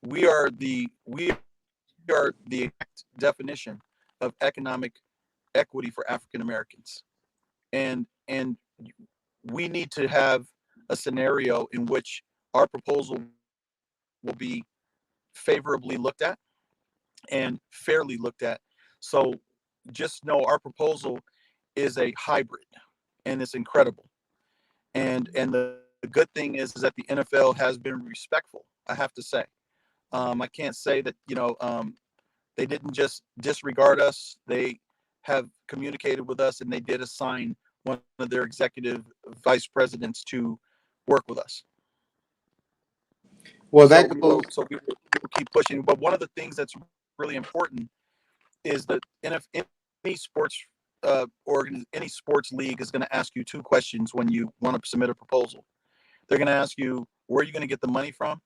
We are the exact definition of economic equity for African Americans, and we need to have a scenario in which our proposal will be favorably looked at and fairly looked at. So just know our proposal is a hybrid, and it's incredible. And the good thing is that the NFL has been respectful, I have to say. I can't say that, they didn't just disregard us. They have communicated with us, and they did assign one of their executive vice presidents to work with us. Well, So that we goes. will, so we will keep pushing. But one of the things that's really important is that any sports any sports league is going to ask you two questions when you want to submit a proposal. They're going to ask you, where are you going to get the money from,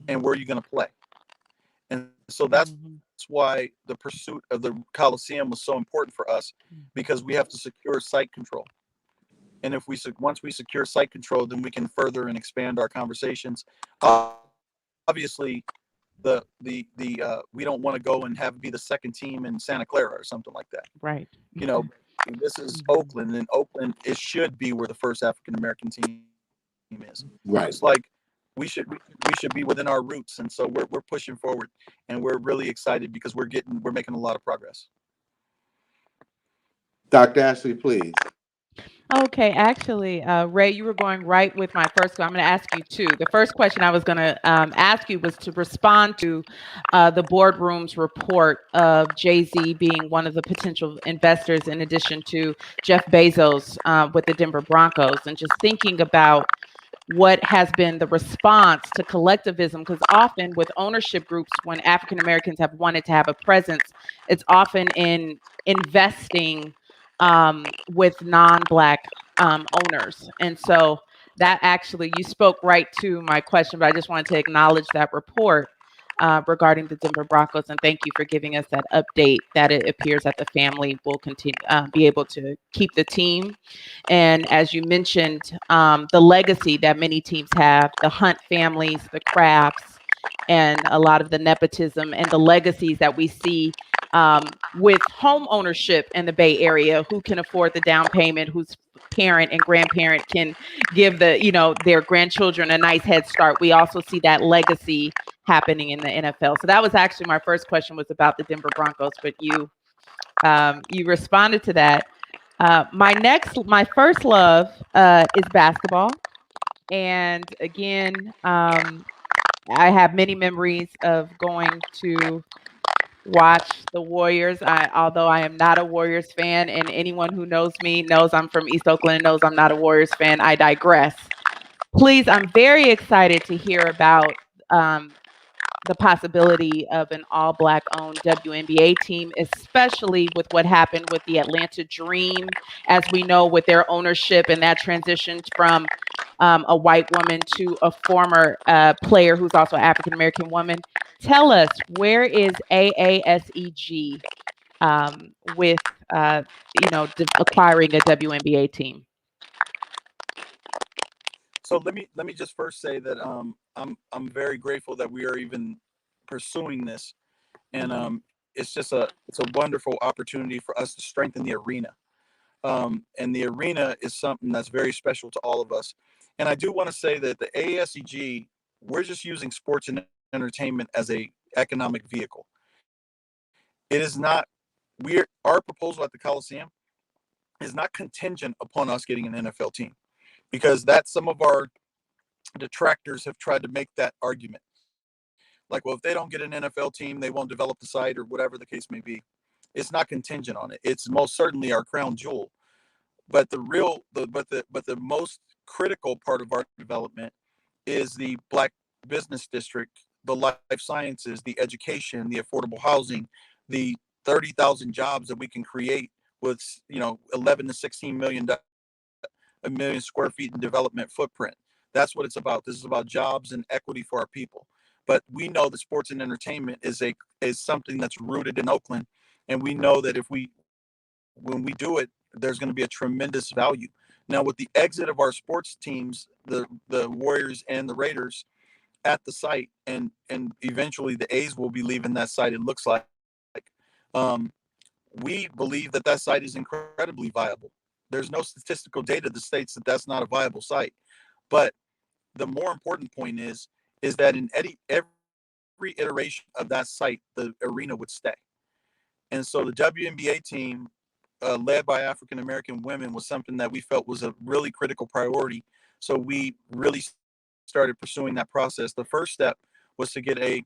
and where are you going to play? And so that's why the pursuit of the Coliseum was so important for us, because we have to secure site control. And if once we secure site control, then we can further and expand our conversations. Obviously, we don't want to go and be the second team in Santa Clara or something like that. Right. This is Oakland, and Oakland, it should be where the first African American team is. Right. It's like we should be within our roots, and so we're pushing forward, and we're really excited because we're making a lot of progress. Dr. Ashley, please. Okay, actually, Ray, you were going right with my first. I'm going to ask you two. The first question I was going to ask you was to respond to the boardroom's report of Jay-Z being one of the potential investors, in addition to Jeff Bezos with the Denver Broncos, and just thinking about what has been the response to collectivism, because often with ownership groups, when African Americans have wanted to have a presence, it's often in investing with non-Black owners. And so that actually, you spoke right to my question, but I just wanted to acknowledge that report regarding the Denver Broncos, and thank you for giving us that update that it appears that the family will continue be able to keep the team. And as you mentioned, the legacy that many teams have, the Hunt families, the Crafts, and a lot of the nepotism and the legacies that we see with home ownership in the Bay Area, who can afford the down payment, whose parent and grandparent can give their grandchildren a nice head start. We also see that legacy happening in the NFL. So that was actually my first question, was about the Denver Broncos, but you responded to that. My first love is basketball. And again, I have many memories of going to watch the Warriors. Although I am not a Warriors fan, and anyone who knows me knows I'm from East Oakland and knows I'm not a Warriors fan, I digress. Please, I'm very excited to hear about the possibility of an all-Black owned WNBA team, especially with what happened with the Atlanta Dream, as we know, with their ownership and that transitioned from a white woman to a former player who's also an African-American woman. Tell us, where is AASEG with acquiring a WNBA team? So let me just first say that I'm very grateful that we are even pursuing this, and it's a wonderful opportunity for us to strengthen the arena, and the arena is something that's very special to all of us. And I do want to say that the AASEG, we're just using sports and entertainment as a economic vehicle. It is not our proposal at the Coliseum is not contingent upon us getting an NFL team, because that's some of our detractors have tried to make that argument. Like, well, if they don't get an NFL team, they won't develop the site, or whatever the case may be. It's not contingent on it. It's most certainly our crown jewel. But the most critical part of our development is the Black Business District, the life sciences, the education, the affordable housing, the 30,000 jobs that we can create with 11 to 16 million a million square feet in development footprint. That's what it's about. This is about jobs and equity for our people. But we know that sports and entertainment is something that's rooted in Oakland, and we know that when we do it, there's going to be a tremendous value. Now, with the exit of our sports teams, the Warriors and the Raiders at the site, and eventually the A's will be leaving that site, it looks like, we believe that site is incredibly viable. There's no statistical data that states that that's not a viable site. But the more important point is is that in every iteration of that site, the arena would stay. And so the WNBA team, led by African American women, was something that we felt was a really critical priority. So we really started pursuing that process. The first step was to get a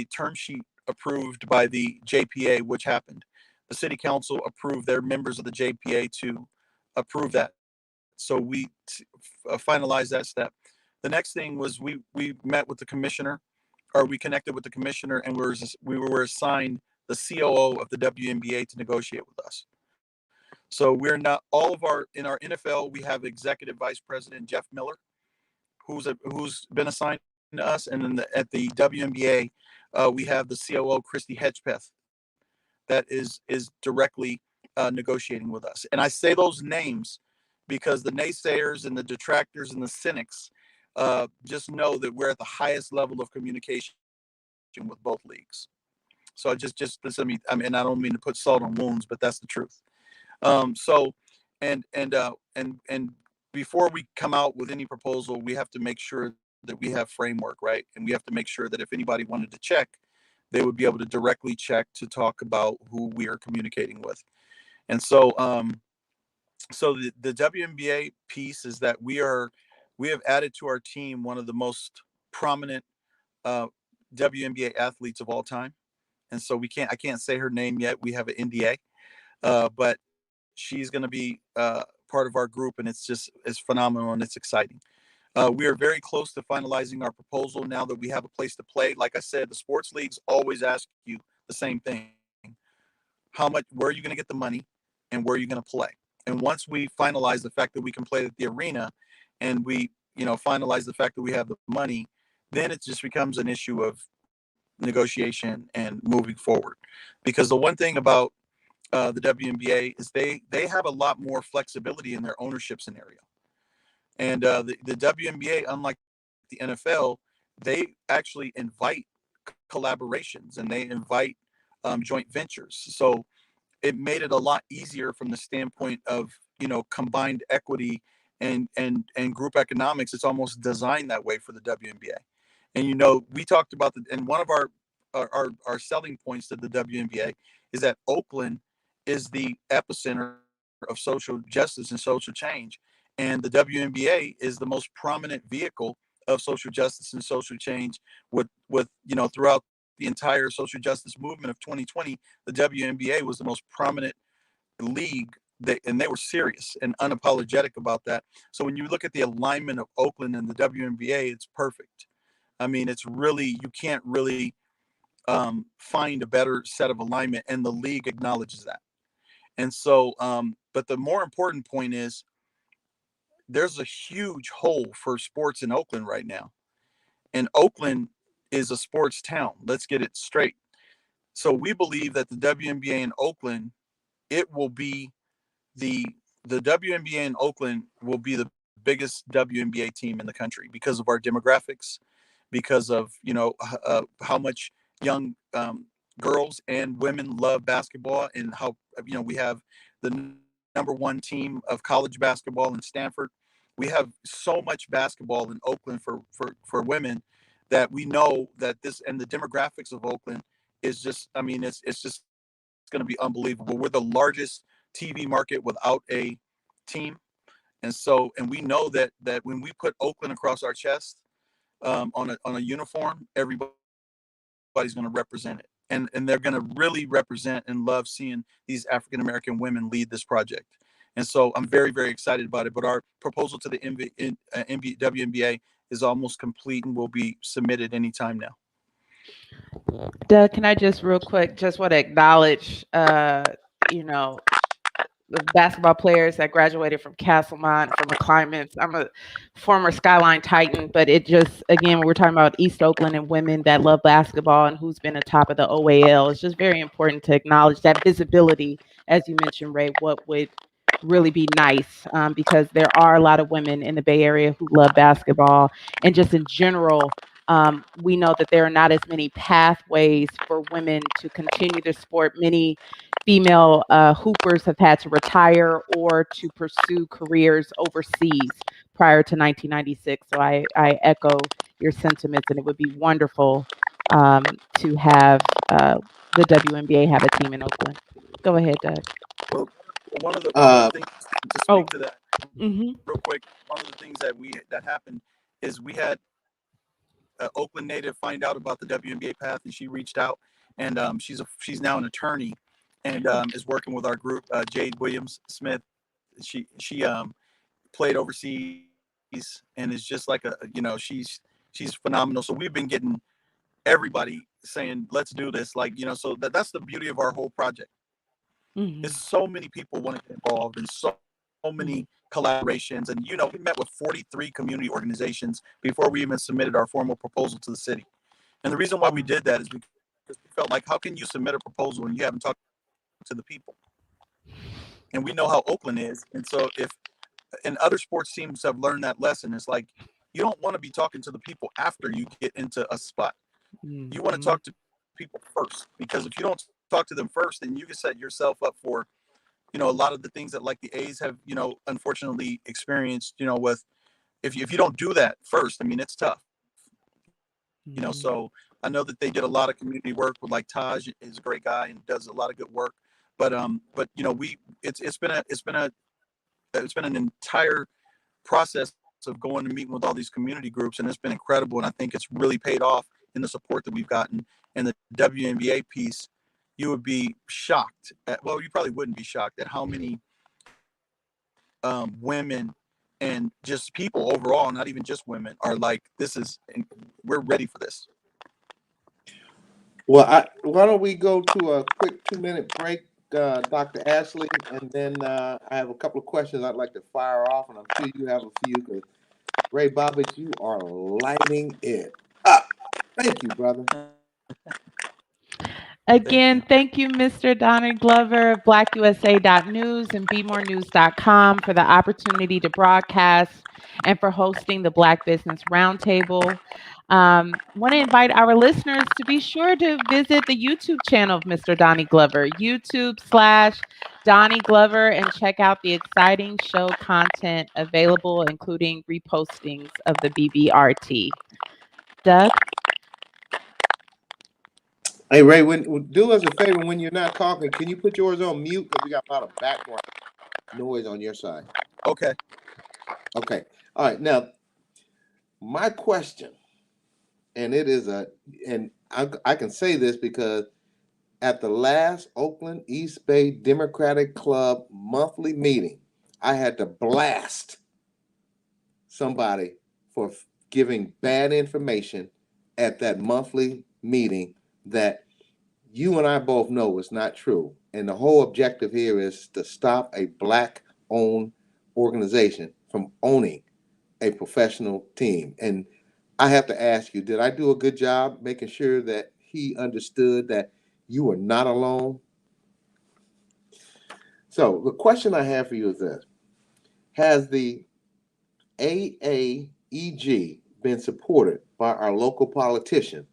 term sheet approved by the JPA, which happened. The city council approved their members of the JPA to approve that. So we finalized that step. The next thing was we met with the commissioner, or we connected with the commissioner, and we were assigned the COO of the WNBA to negotiate with us. So we're not all of our in our NFL. We have executive vice president Jeff Miller, who's been assigned to us, and then at the WNBA, we have the COO Christy Hedgepeth that is directly negotiating with us. And I say those names because the naysayers and the detractors and the cynics just know that we're at the highest level of communication with both leagues. So I mean, I don't mean to put salt on wounds, but that's the truth. So, and before we come out with any proposal, we have to make sure that we have framework, right? And we have to make sure that if anybody wanted to check, they would be able to directly check to talk about who we are communicating with. And so, so the WNBA piece is that we have added to our team one of the most prominent WNBA athletes of all time. And so I can't say her name yet. We have an NDA, but she's going to be part of our group, and it's phenomenal and it's exciting. We are very close to finalizing our proposal now that we have a place to play. Like I said, the sports leagues always ask you the same thing: where are you going to get the money, and where are you going to play? And once we finalize the fact that we can play at the arena, and we finalize the fact that we have the money, then it just becomes an issue of negotiation and moving forward. Because the one thing about the WNBA is they have a lot more flexibility in their ownership scenario. And the WNBA, unlike the NFL, they actually invite collaborations and they invite joint ventures. So it made it a lot easier from the standpoint of combined equity and group economics. It's almost designed that way for the WNBA. And we talked about and one of our selling points to the WNBA is that Oakland is the epicenter of social justice and social change, and the WNBA is the most prominent vehicle of social justice and social change. With throughout the entire social justice movement of 2020, the WNBA was the most prominent league. And they were serious and unapologetic about that. So when you look at the alignment of Oakland and the WNBA, it's perfect. I mean, you can't really find a better set of alignment, and the league acknowledges that. And so, but the more important point is there's a huge hole for sports in Oakland right now. And Oakland is a sports town. Let's get it straight. So we believe that the WNBA in Oakland, it will be the WNBA in Oakland will be the biggest WNBA team in the country because of our demographics, because of how much young girls and women love basketball, and how we have the number one team of college basketball in Stanford. We have so much basketball in Oakland for women that we know that this, and the demographics of Oakland is just, I mean, it's going to be unbelievable. We're the largest TV market without a team. And we know that when we put Oakland across our chest on a uniform, everybody's going to represent it. And they're going to really represent and love seeing these African American women lead this project. And so I'm very, very excited about it. But our proposal to the WNBA is almost complete and will be submitted anytime now. Doug, can I just real quick just want to acknowledge, the basketball players that graduated from Castlemont, from McClymonds. I'm a former Skyline Titan, but it just, again, when we're talking about East Oakland and women that love basketball and who's been atop of the OAL, it's just very important to acknowledge that visibility, as you mentioned, Ray, what would really be nice, because there are a lot of women in the Bay Area who love basketball, and just in general, We know that there are not as many pathways for women to continue the sport. Many female hoopers have had to retire or to pursue careers overseas prior to 1996. So I echo your sentiments, and it would be wonderful to have the WNBA have a team in Oakland. Go ahead, Doug. Well, one of the things to Oh, speak to that mm-hmm. real quick. One of the things that happened is we had Oakland native find out about the WNBA path, and she reached out, and she's now an attorney, and is working with our group. Jade Williams Smith, she played overseas and is just like she's phenomenal. So we've been getting everybody saying let's do this, so that's the beauty of our whole project. Mm-hmm. Is so many people want to get involved and so many collaborations, and we met with 43 community organizations before we even submitted our formal proposal to the city. And the reason why we did that is because we felt like, how can you submit a proposal when you haven't talked to the people? And we know how Oakland is, and so if and other sports teams have learned that lesson, it's like you don't want to be talking to the people after you get into a spot. Mm-hmm. You want to talk to people first, because if you don't talk to them first, then you can set yourself up for a lot of the things that like the A's have unfortunately experienced, with if you don't do that first. I mean, it's tough. So I know that they did a lot of community work with, like, Taj is a great guy and does a lot of good work, but it's been an entire process of going and meeting with all these community groups, and it's been incredible. And I think it's really paid off in the support that we've gotten. And the WNBA piece, you would be shocked you probably wouldn't be shocked at how many women and just people overall, not even just women, are like, we're ready for this. Well, why don't we go to a quick 2-minute break, Dr. Ashley, and then I have a couple of questions I'd like to fire off, and I'm sure you have a few, because Ray Bobbitt, you are lighting it up. Thank you, brother. Again, thank you, Mr. Donnie Glover of BlackUSA.News and BeMoreNews.com for the opportunity to broadcast and for hosting the Black Business Roundtable. Want to invite our listeners to be sure to visit the YouTube channel of Mr. Donnie Glover, YouTube/Donnie Glover, and check out the exciting show content available, including repostings of the BBRT. Doug? Hey, Ray, do us a favor, when you're not talking, can you put yours on mute? Because we got a lot of background noise on your side. Okay. Okay. All right. Now, my question, and I can say this because at the last Oakland East Bay Democratic Club monthly meeting, I had to blast somebody for giving bad information at that monthly meeting that you and I both know is not true. And the whole objective here is to stop a Black-owned organization from owning a professional team. And I have to ask you, did I do a good job making sure that he understood that you are not alone? So the question I have for you is this: has the AAEG been supported by our local politician?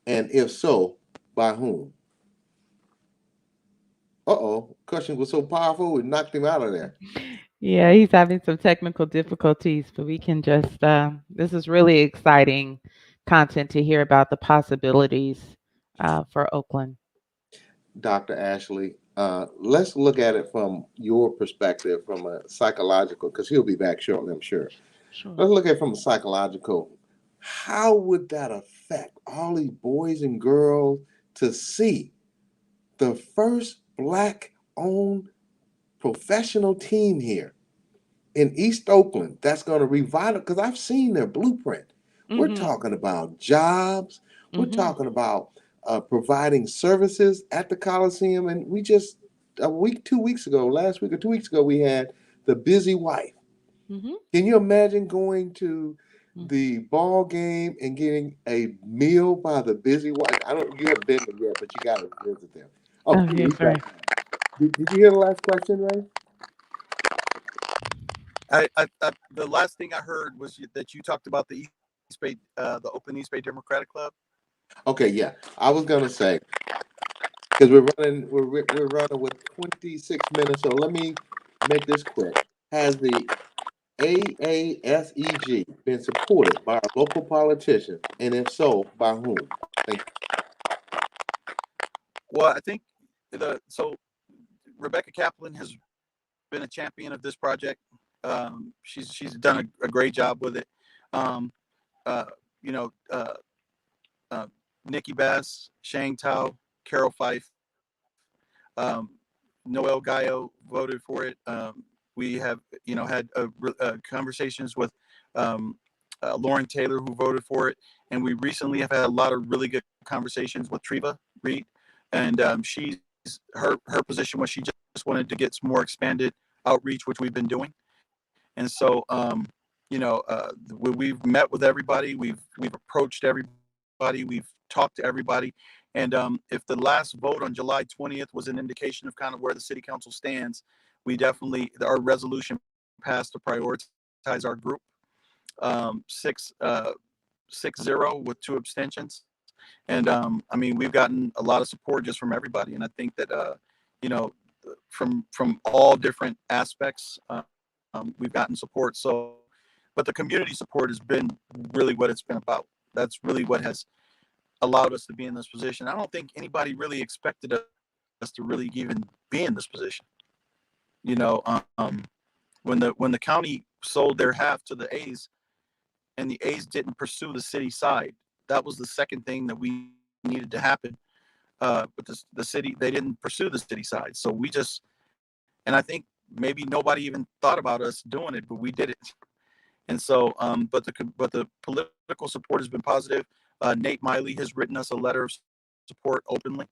And if so, by whom? Question was so powerful, we knocked him out of there. Yeah, he's having some technical difficulties, but we can just, this is really exciting content to hear about the possibilities for Oakland. Dr. Ashley, let's look at it from your perspective, from a psychological, because he'll be back shortly, I'm sure. Sure. Let's look at it from a psychological. How would that affect all these boys and girls to see the first Black-owned professional team here in East Oakland that's going to revive it? Because I've seen their blueprint. We're talking about jobs. We're talking about providing services at the Coliseum. And we just, last week or 2 weeks ago, we had the busy wife. Can you imagine going to the ball game and getting a meal by the busy wife? You haven't been there yet, but you got to visit them. Yes, right. Did you hear the last question, Ray? The last thing I heard was that you talked about the the Oakland East Bay Democratic Club. Okay, yeah. I was gonna say because we're running with 26 minutes, so let me make this quick. Has the AASEG been supported by our local politicians, and if so, by whom? Thank you. Well, I think so Rebecca Kaplan has been a champion of this project. She's done a great job with it. Um, uh, you know, uh, Nikki Bass, Shang Tao, Carol Fife, um, Noel Gallo voted for it. We have, had conversations with um, Lauren Taylor, who voted for it, and we recently have had a lot of really good conversations with Treva Reed, and her position was she just wanted to get some more expanded outreach, which we've been doing, and so we've met with everybody, we've approached everybody, we've talked to everybody, and if the last vote on July 20th was an indication of kind of where the city council stands, our resolution passed to prioritize our group, 6-0 with 2 abstentions. And we've gotten a lot of support just from everybody. And I think that, from all different aspects, we've gotten support. So, but the community support has been really what it's been about. That's really what has allowed us to be in this position. I don't think anybody really expected us to really even be in this position. When the county sold their half to the A's, and the A's didn't pursue the city side, that was the second thing that we needed to happen. But the city, they didn't pursue the city side, so and I think maybe nobody even thought about us doing it, but we did it. And so, but the political support has been positive. Nate Miley has written us a letter of support openly,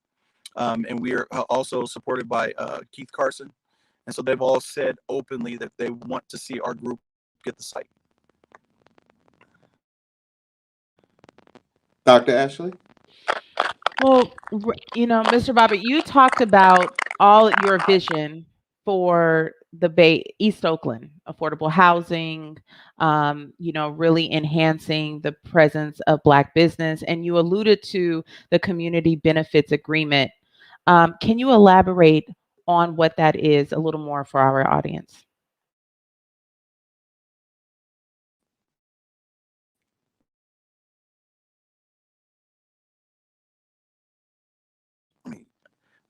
and we are also supported by Keith Carson. And so they've all said openly that they want to see our group get the site. Dr. Ashley? Well, Mr. Bobbitt, you talked about all your vision for the Bay East Oakland, affordable housing, really enhancing the presence of Black business, and you alluded to the community benefits agreement. Can you elaborate on what that is a little more for our audience?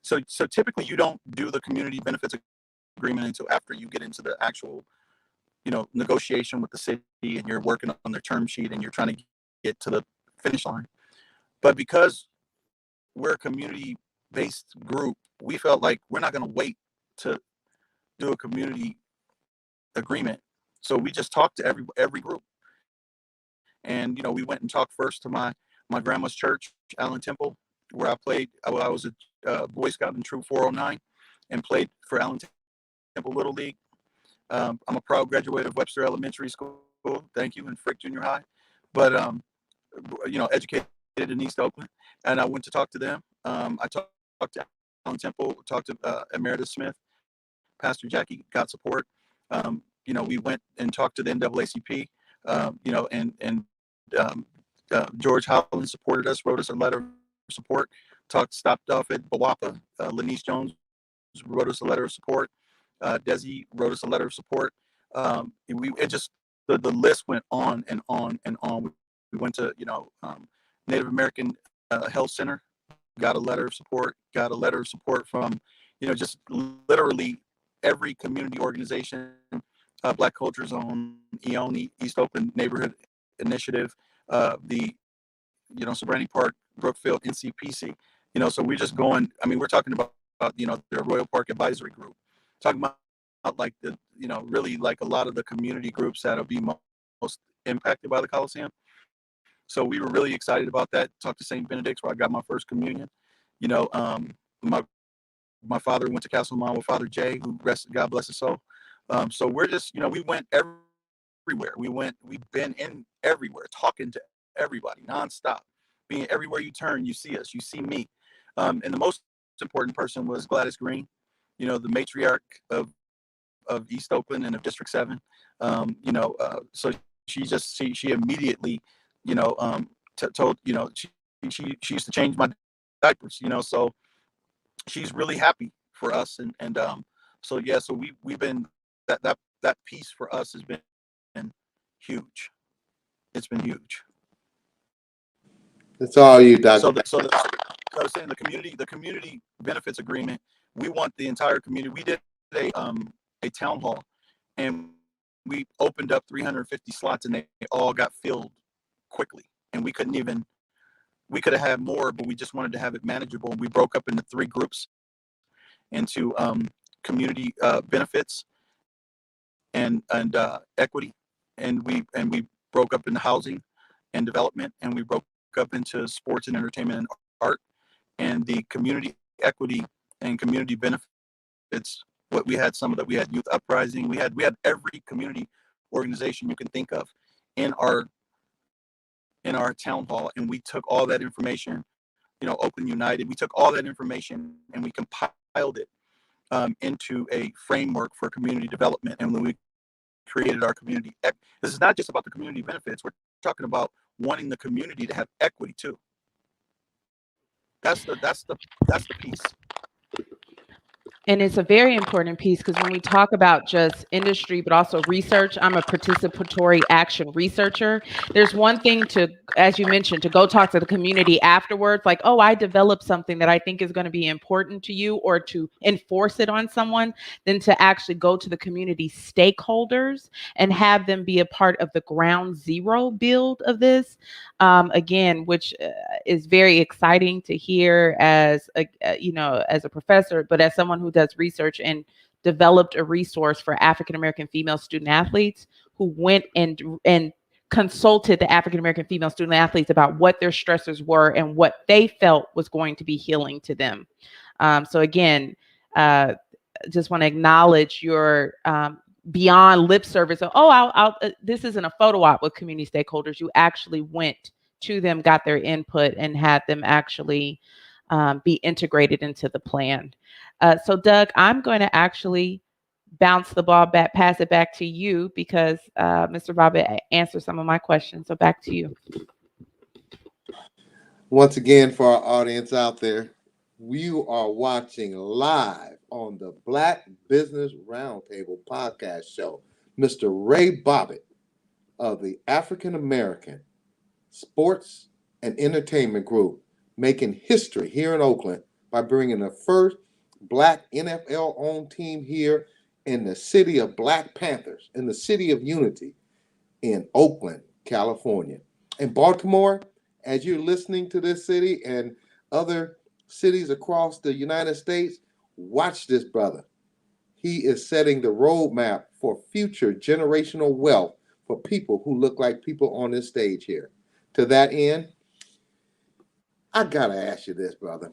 So typically you don't do the community benefits agreement until after you get into the actual, negotiation with the city, and you're working on their term sheet and you're trying to get to the finish line. But because we're a community-based group, we felt like we're not going to wait to do a community agreement. So we just talked to every group. And, we went and talked first to my grandma's church, Allen Temple, where I played. I was a Boy Scout in Troop 409 and played for Allen Temple Little League. I'm a proud graduate of Webster Elementary School. Thank you. And Frick Junior High. But, educated in East Oakland. And I went to talk to them. I talked to Allen Temple, talked to Emeritus Smith, Pastor Jackie, got support. We went and talked to the NAACP, George Holland supported us, wrote us a letter of support, stopped off at Wnba. Lanice Jones wrote us a letter of support. Desi wrote us a letter of support. The list went on and on and on. We went to, Native American Health Center, got a letter of support, from, just literally every community organization, Black Culture Zone, EONI, East Oakland Neighborhood Initiative, the, Sovereignty Park, Brookfield, NCPC, so we're just going, we're talking about, the Royal Park Advisory Group, talking about like the, really like a lot of the community groups that'll be most impacted by the Coliseum. So we were really excited about that. Talked to St. Benedict's where I got my first communion. My father went to Castle Mom with Father Jay, who rested, God bless his soul. So we're just, we went everywhere. We've been in everywhere, talking to everybody nonstop. Being everywhere you turn, you see us, you see me. And the most important person was Gladys Green, the matriarch of East Oakland and of District 7. So she immediately told, she used to change my diapers, so she's really happy for us. So yeah, so we've been, that piece for us has been huge. It's been huge. It's all you, Doug. I was saying the community benefits agreement. We want the entire community. We did a town hall, and we opened up 350 slots, and they all got filled quickly. And we could have had more, but we just wanted to have it manageable. We broke up into 3 groups, into community benefits and equity, and we broke up into housing and development, and we broke up into sports and entertainment and art. And the community equity and community benefits, what we had, we had Youth Uprising, we had every community organization you can think of in our town hall, and we took all that information, Oakland United, we took all that information and we compiled it into a framework for community development. And when we created our community, this is not just about the community benefits, we're talking about wanting the community to have equity too. That's the piece. And it's a very important piece, because when we talk about just industry, but also research, I'm a participatory action researcher. There's one thing to, as you mentioned, to go talk to the community afterwards, like, oh, I developed something that I think is going to be important to you, or to enforce it on someone, than to actually go to the community stakeholders and have them be a part of the ground zero build of this. Again, which is very exciting to hear as as a professor, but as someone who does research and developed a resource for African American female student athletes, who went and consulted the African American female student athletes about what their stressors were and what they felt was going to be healing to them. So again, just want to acknowledge your beyond lip service of, I'll this isn't a photo op with community stakeholders. You actually went to them, got their input, and had them actually be integrated into the plan. So Doug, I'm going to actually bounce the ball back, pass it back to you, because Mr. Bobbitt answered some of my questions. So back to you. Once again, for our audience out there, you are watching live on the Black Business Roundtable podcast show, Mr. Ray Bobbitt of the African American Sports and Entertainment Group, making history here in Oakland by bringing the first Black NFL-owned team here in the city of Black Panthers, in the city of Unity, in Oakland, California. In Baltimore, as you're listening to this city and other cities across the United States, watch this brother. He is setting the roadmap for future generational wealth for people who look like people on this stage here. To that end, I gotta ask you this, brother,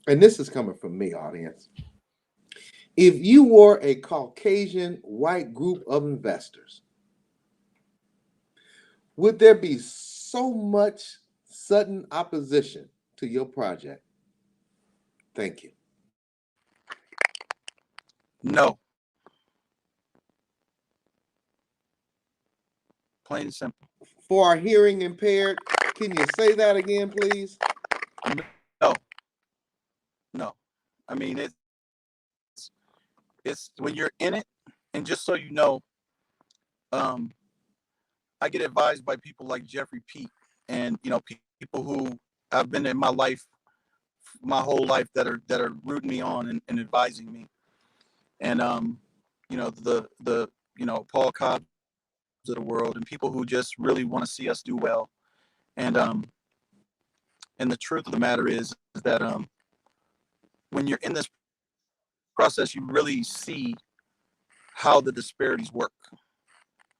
and this is coming from me, audience. If you were a Caucasian white group of investors, would there be so much sudden opposition to your project? Thank you. No. Plain and simple. For our hearing impaired, can you say that again, please? No. I mean, it's when you're in it, and just so you know, I get advised by people like Jeffrey Pete, and people who I've been in my life, my whole life, that are rooting me on and advising me, and the Paul Cobbs of the world, and people who just really want to see us do well, and the truth of the matter is that when you're in this process, you really see how the disparities work,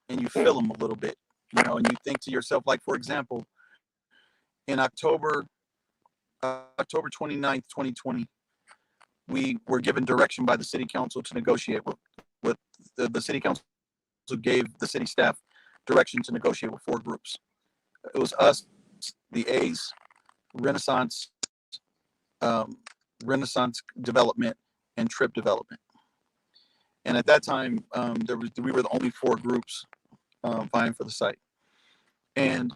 and you feel them a little bit, and you think to yourself, like, for example, in October 29th, 2020, we were given direction by the city council to negotiate with the city council gave the city staff direction to negotiate with 4 groups. It was us, the A's, Renaissance Development, and Trip Development. And at that time, we were the only 4 groups vying for the site. And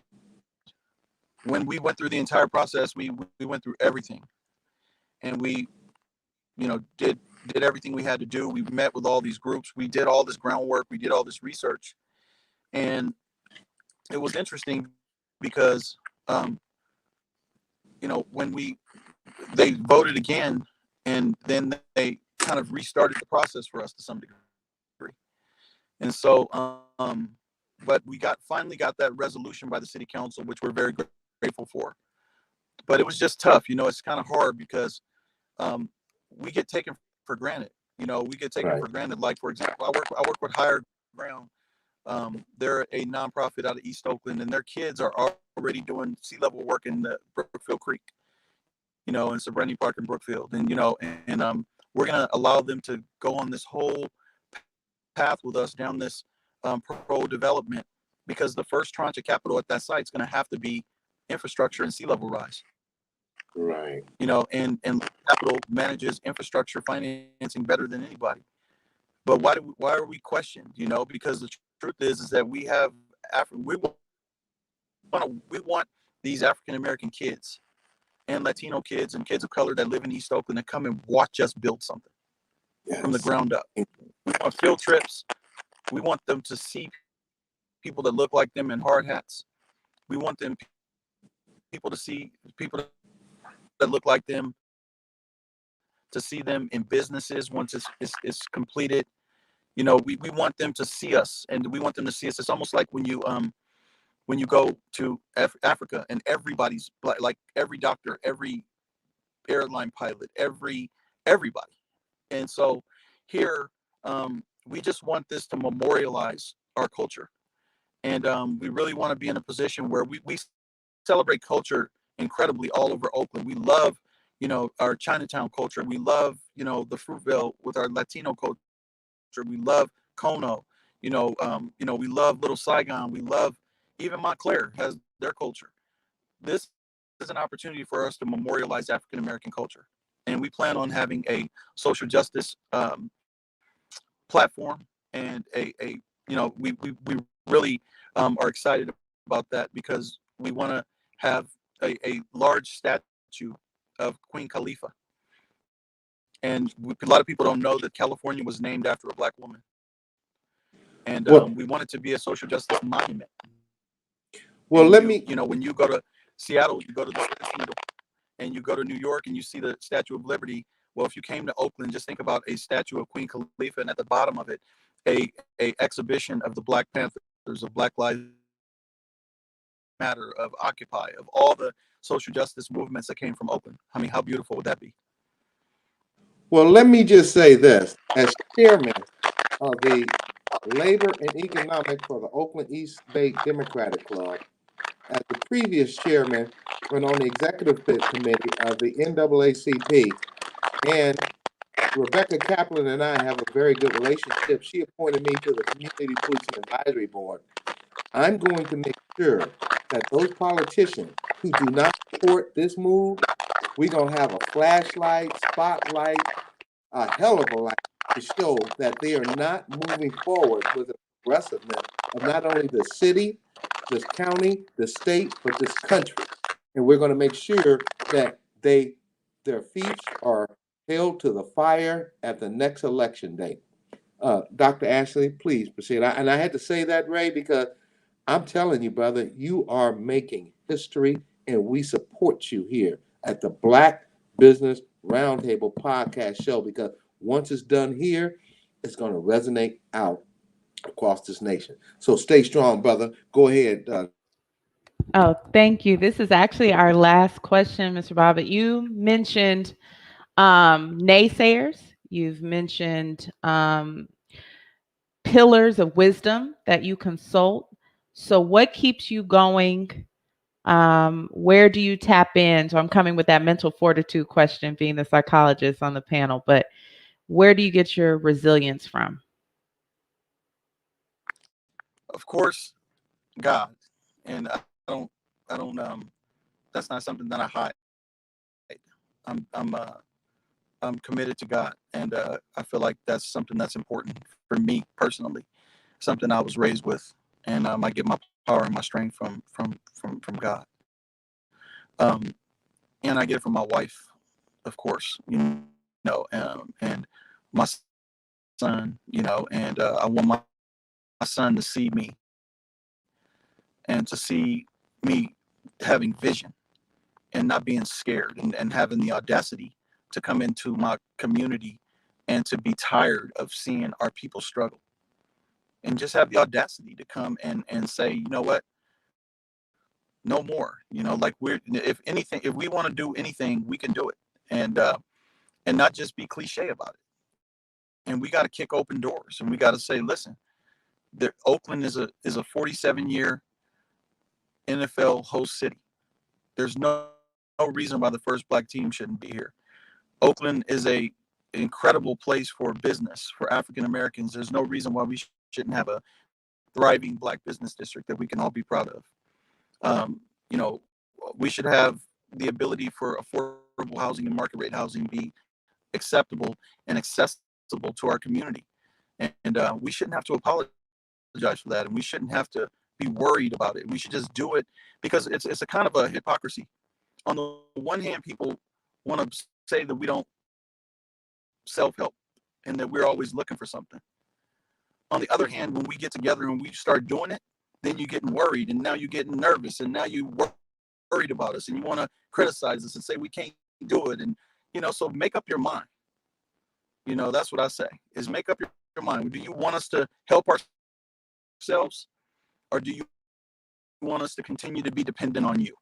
when we went through the entire process, we went through everything, and we, did everything we had to do. We met with all these groups. We did all this groundwork. We did all this research, and it was interesting because, when they voted again, and then they kind of restarted the process for us to some degree. And so, but we finally got that resolution by the city council, which we're very grateful for. But it was just tough. It's kind of hard because we get taken for granted. We get taken for granted. Like, for example, I work with Higher Ground. They're a nonprofit out of East Oakland, and their kids are already doing sea level work in the Brookfield Creek, in Serenity Park in Brookfield. And, we're going to allow them to go on this whole path with us down this pro development, because the first tranche of capital at that site is going to have to be infrastructure and sea level rise. Right. And capital manages infrastructure financing better than anybody. But why are we questioned? Because the truth is that we want these African American kids and Latino kids and kids of color that live in East Oakland to come and watch us build something from the ground up. We want field trips. We want them to see people that look like them in hard hats. We want people to see people that look like them, to see them in businesses once it's completed. We want them to see us, and we want them to see us. It's almost like when you go to Africa, and everybody's like every doctor, every airline pilot, everybody. And so here, we just want this to memorialize our culture. And we really want to be in a position where we celebrate culture incredibly all over Oakland. We love, our Chinatown culture. We love, the Fruitvale with our Latino culture. We love Kono. We love Little Saigon. We love, even Montclair has their culture. This is an opportunity for us to memorialize African American culture. And we plan on having a social justice platform, and we really are excited about that, because we want to have a large statue of Queen Khalifa. And a lot of people don't know that California was named after a Black woman. And we want it to be a social justice monument. Well, when you go to Seattle, you go to the Cathedral, and you go to New York and you see the Statue of Liberty. Well, if you came to Oakland, just think about a statue of Queen Khalifa, and at the bottom of it, a exhibition of the Black Panthers, of Black Lives Matter, of Occupy, of all the social justice movements that came from Oakland. I mean, how beautiful would that be? Well, let me just say this. As chairman of the Labor and Economics for the Oakland East Bay Democratic Club, as the previous chairman and on the executive committee of the NAACP, and Rebecca Kaplan and I have a very good relationship. She appointed me to the Community Policing Advisory Board. I'm going to make sure that those politicians who do not support this move, we're going to have a flashlight, spotlight, a hell of a light to show that they are not moving forward with the progressiveness of not only the city, this county, the state, but this country. And we're going to make sure that their feet are held to the fire at the next election day. Dr. Ashley, please proceed. And I had to say that, Ray, because I'm telling you, brother, you are making history, and we support you here at the Black Business Roundtable podcast show, because once it's done here, it's going to resonate out across this nation. So stay strong, brother. Go ahead. Oh, thank you. This is actually our last question, Mr. Bobbitt. You mentioned naysayers. You've mentioned pillars of wisdom that you consult. So what keeps you going? Where do you tap in? So I'm coming with that mental fortitude question, being the psychologist on the panel, but where do you get your resilience from? Of course, God. And I don't, that's not something that I hide. I'm committed to God. And I feel like that's something that's important for me personally, something I was raised with. And I get my power and my strength from God. And I get it from my wife, of course, and my son, and I want my son to see me and to see me having vision and not being scared and having the audacity to come into my community and to be tired of seeing our people struggle, and just have the audacity to come and say, you know what, no more. Like, if we want to do anything, we can do it, and not just be cliche about it. And we got to kick open doors, and we got to say, listen, Oakland is a 47-year NFL host city. There's no reason why the first Black team shouldn't be here. Oakland is a incredible place for business for African Americans. There's no reason why we shouldn't have a thriving Black business district that we can all be proud of. We should have the ability for affordable housing and market rate housing be acceptable and accessible to our community. And we shouldn't have to apologize for that. And we shouldn't have to be worried about it. We should just do it, because it's a kind of a hypocrisy. On the one hand, people want to say that we don't self-help and that we're always looking for something. On the other hand, when we get together and we start doing it, then you're getting worried, and now you're getting nervous, and now you're worried about us, and you want to criticize us and say we can't do it. And so make up your mind. That's what I say, is make up your mind. Do you want us to help ourselves, or do you want us to continue to be dependent on you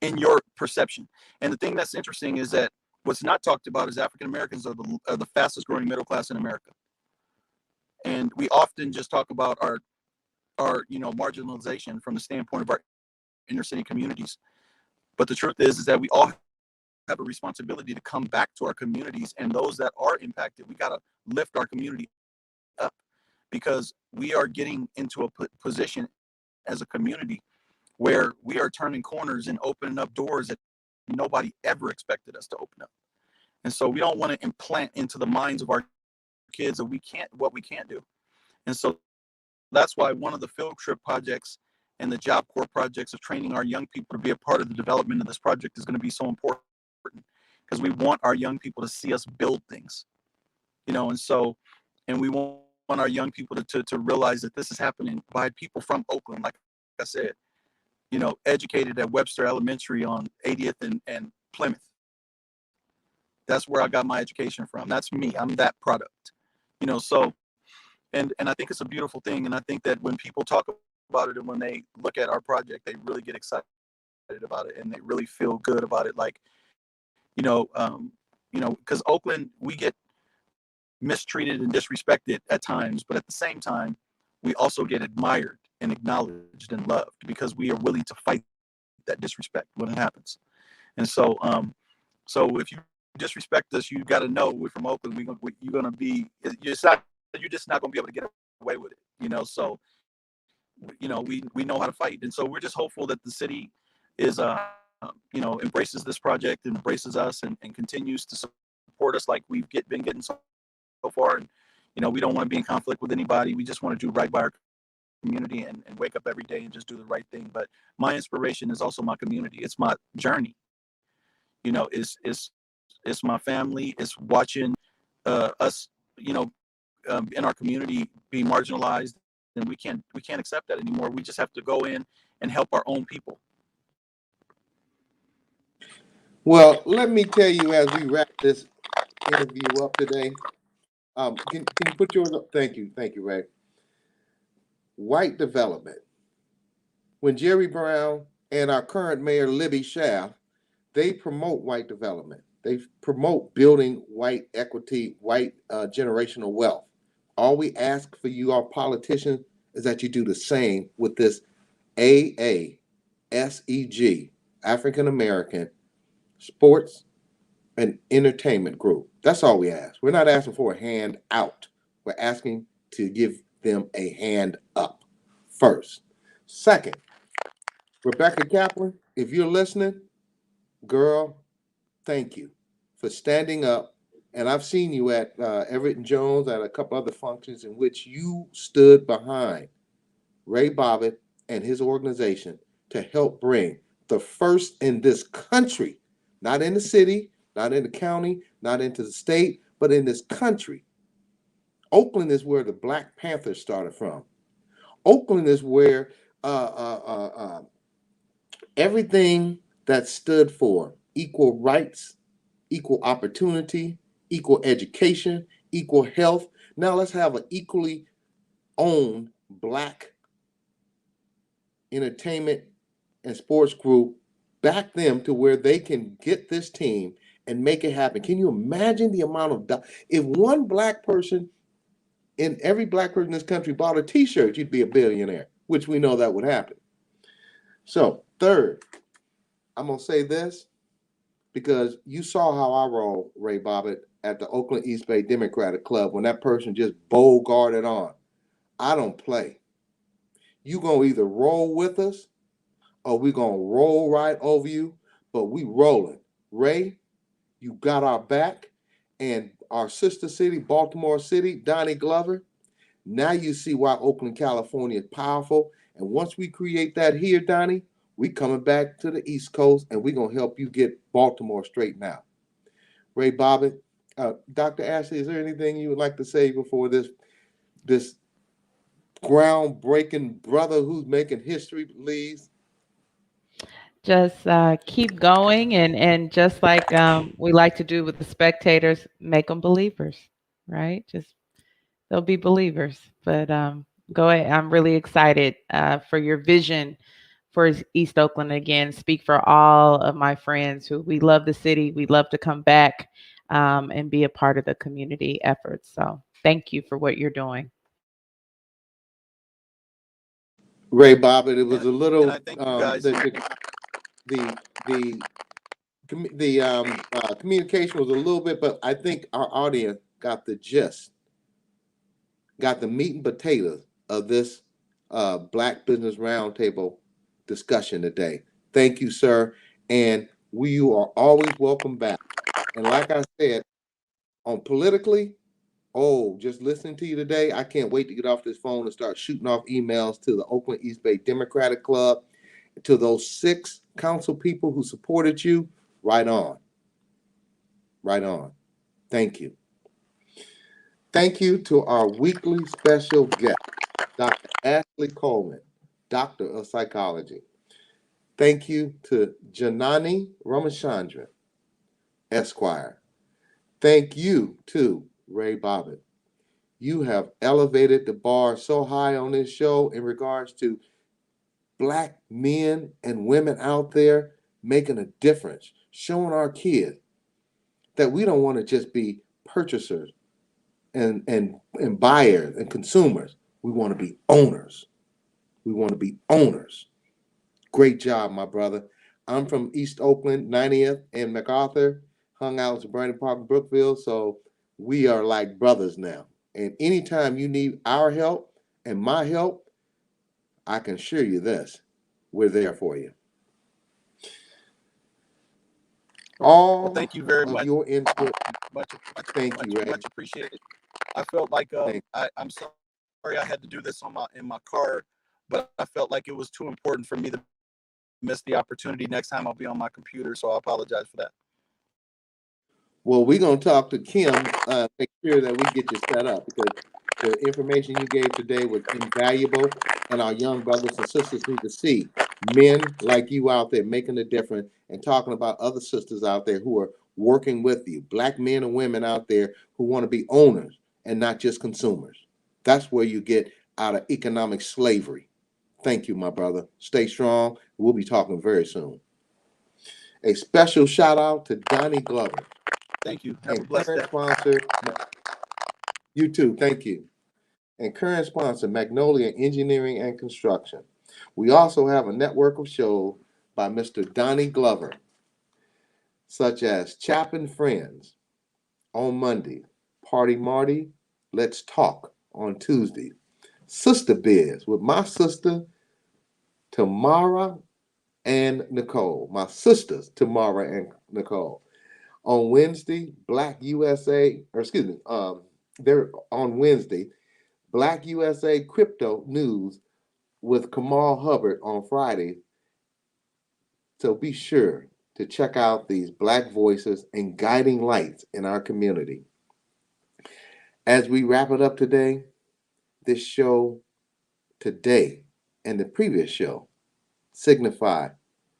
in your perception? And the thing that's interesting is that what's not talked about is African Americans are the fastest growing middle class in America. And we often just talk about our marginalization from the standpoint of our inner city communities. But the truth is that we all have a responsibility to come back to our communities, and those that are impacted, we got to lift our community up, because we are getting into a position as a community where we are turning corners and opening up doors that nobody ever expected us to open up. And so we don't want to implant into the minds of our kids that what we can't do. And so that's why one of the field trip projects and the Job Corps projects of training our young people to be a part of the development of this project is going to be so important, because we want our young people to see us build things, and we want our young people to realize that this is happening by people from Oakland, like I said, educated at Webster Elementary on 80th and Plymouth. That's where I got my education from. That's me. I'm that product, so, and I think it's a beautiful thing. And I think that when people talk about it and when they look at our project, they really get excited about it and they really feel good about it. Like, because Oakland, we get mistreated and disrespected at times, but at the same time, we also get admired and acknowledged and loved, because we are willing to fight that disrespect when it happens. And so, so if you disrespect us, you got to know we're from Oakland. You're going to be, you're just not going to be able to get away with it, so, we know how to fight. And so we're just hopeful that the city is, embraces this project and embraces us and continues to support us like we've been getting so far. And, we don't want to be in conflict with anybody. We just want to do right by our community and wake up every day and just do the right thing. But my inspiration is also my community. It's my journey. It's my family. It's watching us, in our community be marginalized, and we can't accept that anymore. We just have to go in and help our own people. Well, let me tell you, as we wrap this interview up today, can you put yours up? Thank you, Ray. White development. When Jerry Brown and our current mayor, Libby Schaaf, they promote white development. They promote building white equity, white generational wealth. All we ask for you, our politicians, is that you do the same with this AASEG, African American Sports and Entertainment Group. That's all we ask. We're not asking for a hand out. We're asking to give them a hand up first. Second, Rebecca Kaplan, if you're listening, girl, thank you for standing up. And I've seen you at Everett and Jones at a couple other functions in which you stood behind Ray Bobbitt and his organization to help bring the first in this country, not in the city, not in the county, not into the state, but in this country. Oakland is where the Black Panthers started from. Oakland is where everything that stood for equal rights, equal opportunity, equal education, equal health. Now let's have an equally owned Black entertainment and sports group, back them to where they can get this team and make it happen. Can you imagine the amount of if one Black person in every Black person in this country bought a t-shirt, you'd be a billionaire, which we know that would happen. So third, I'm going to say this because you saw how I roll, Ray Bobbitt, at the Oakland East Bay Democratic Club when that person just bold-guarded on. I don't play. You going to either roll with us or we going to roll right over you, but we rolling. Ray, you got our back. And our sister city, Baltimore City, Donnie Glover, now you see why Oakland, California is powerful. And once we create that here, Donnie, we coming back to the East Coast and we're going to help you get Baltimore straightened out. Ray Bobbitt, Dr. Ashley, is there anything you would like to say before this groundbreaking brother who's making history leaves? Just keep going, and just like we like to do with the spectators, make them believers, right? Just they'll be believers. But go ahead. I'm really excited for your vision for East Oakland. Again, speak for all of my friends who we love the city. We love to come back and be a part of the community efforts. So thank you for what you're doing. Ray Bobbitt, it was a little And I thank you guys. the communication was a little bit, but I think our audience got the gist, got the meat and potatoes of this Black Business Roundtable discussion today. Thank you, sir. And you are always welcome back. And like I said, on politically, just listening to you today, I can't wait to get off this phone and start shooting off emails to the Oakland East Bay Democratic Club, to those 6 council people who supported you. Right on. Right on. Thank you. Thank you to our weekly special guest, Dr. Ashley Coleman, Doctor of Psychology. Thank you to Janani Ramachandran, Esquire. Thank you to Ray Bobbitt. You have elevated the bar so high on this show in regards to Black men and women out there making a difference, showing our kids that we don't want to just be purchasers and buyers and consumers. We want to be owners. We want to be owners. Great job, my brother. I'm from East Oakland, 90th and MacArthur, hung out in Brandon Park and Brookville, so we are like brothers now. And anytime you need our help and my help, I can assure you this, we're there for you. All thank you very much. Your input. Thank you, Ray. Much appreciated. I felt like I'm sorry I had to do this in my car, but I felt like it was too important for me to miss the opportunity. Next time I'll be on my computer, so I apologize for that. Well, we're going to talk to Kim, make sure that we get you set up, because the information you gave today was invaluable, and our young brothers and sisters need to see men like you out there making a difference and talking about other sisters out there who are working with you, Black men and women out there who want to be owners and not just consumers. That's where you get out of economic slavery. Thank you, my brother. Stay strong. We'll be talking very soon. A special shout out to Donnie Glover. Thank you. Have a blessed day. Sponsor, you too. Thank you. And current sponsor, Magnolia Engineering and Construction. We also have a network of shows by Mr. Donnie Glover, such as Chap and Friends on Monday, Party Marty, Let's Talk on Tuesday, Sister Biz with my sister Tamara and Nicole, my sisters Tamara and Nicole. On Wednesday, Black USA, they're on Wednesday, Black USA Crypto News with Kamal Hubbard on Friday. So be sure to check out these Black voices and guiding lights in our community. As we wrap it up today, this show today and the previous show signify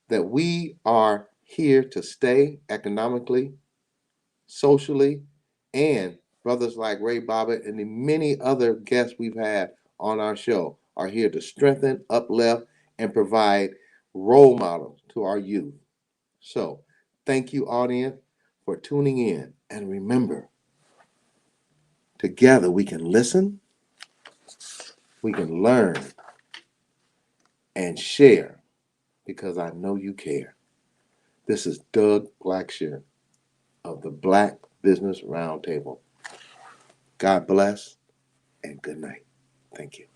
that we are here to stay economically, socially, and brothers like Ray Bobbitt and the many other guests we've had on our show are here to strengthen, uplift, and provide role models to our youth. So, thank you, audience, for tuning in. And remember, together we can listen, we can learn, and share because I know you care. This is Doug Blacksher of the Black Business Roundtable. God bless and good night. Thank you.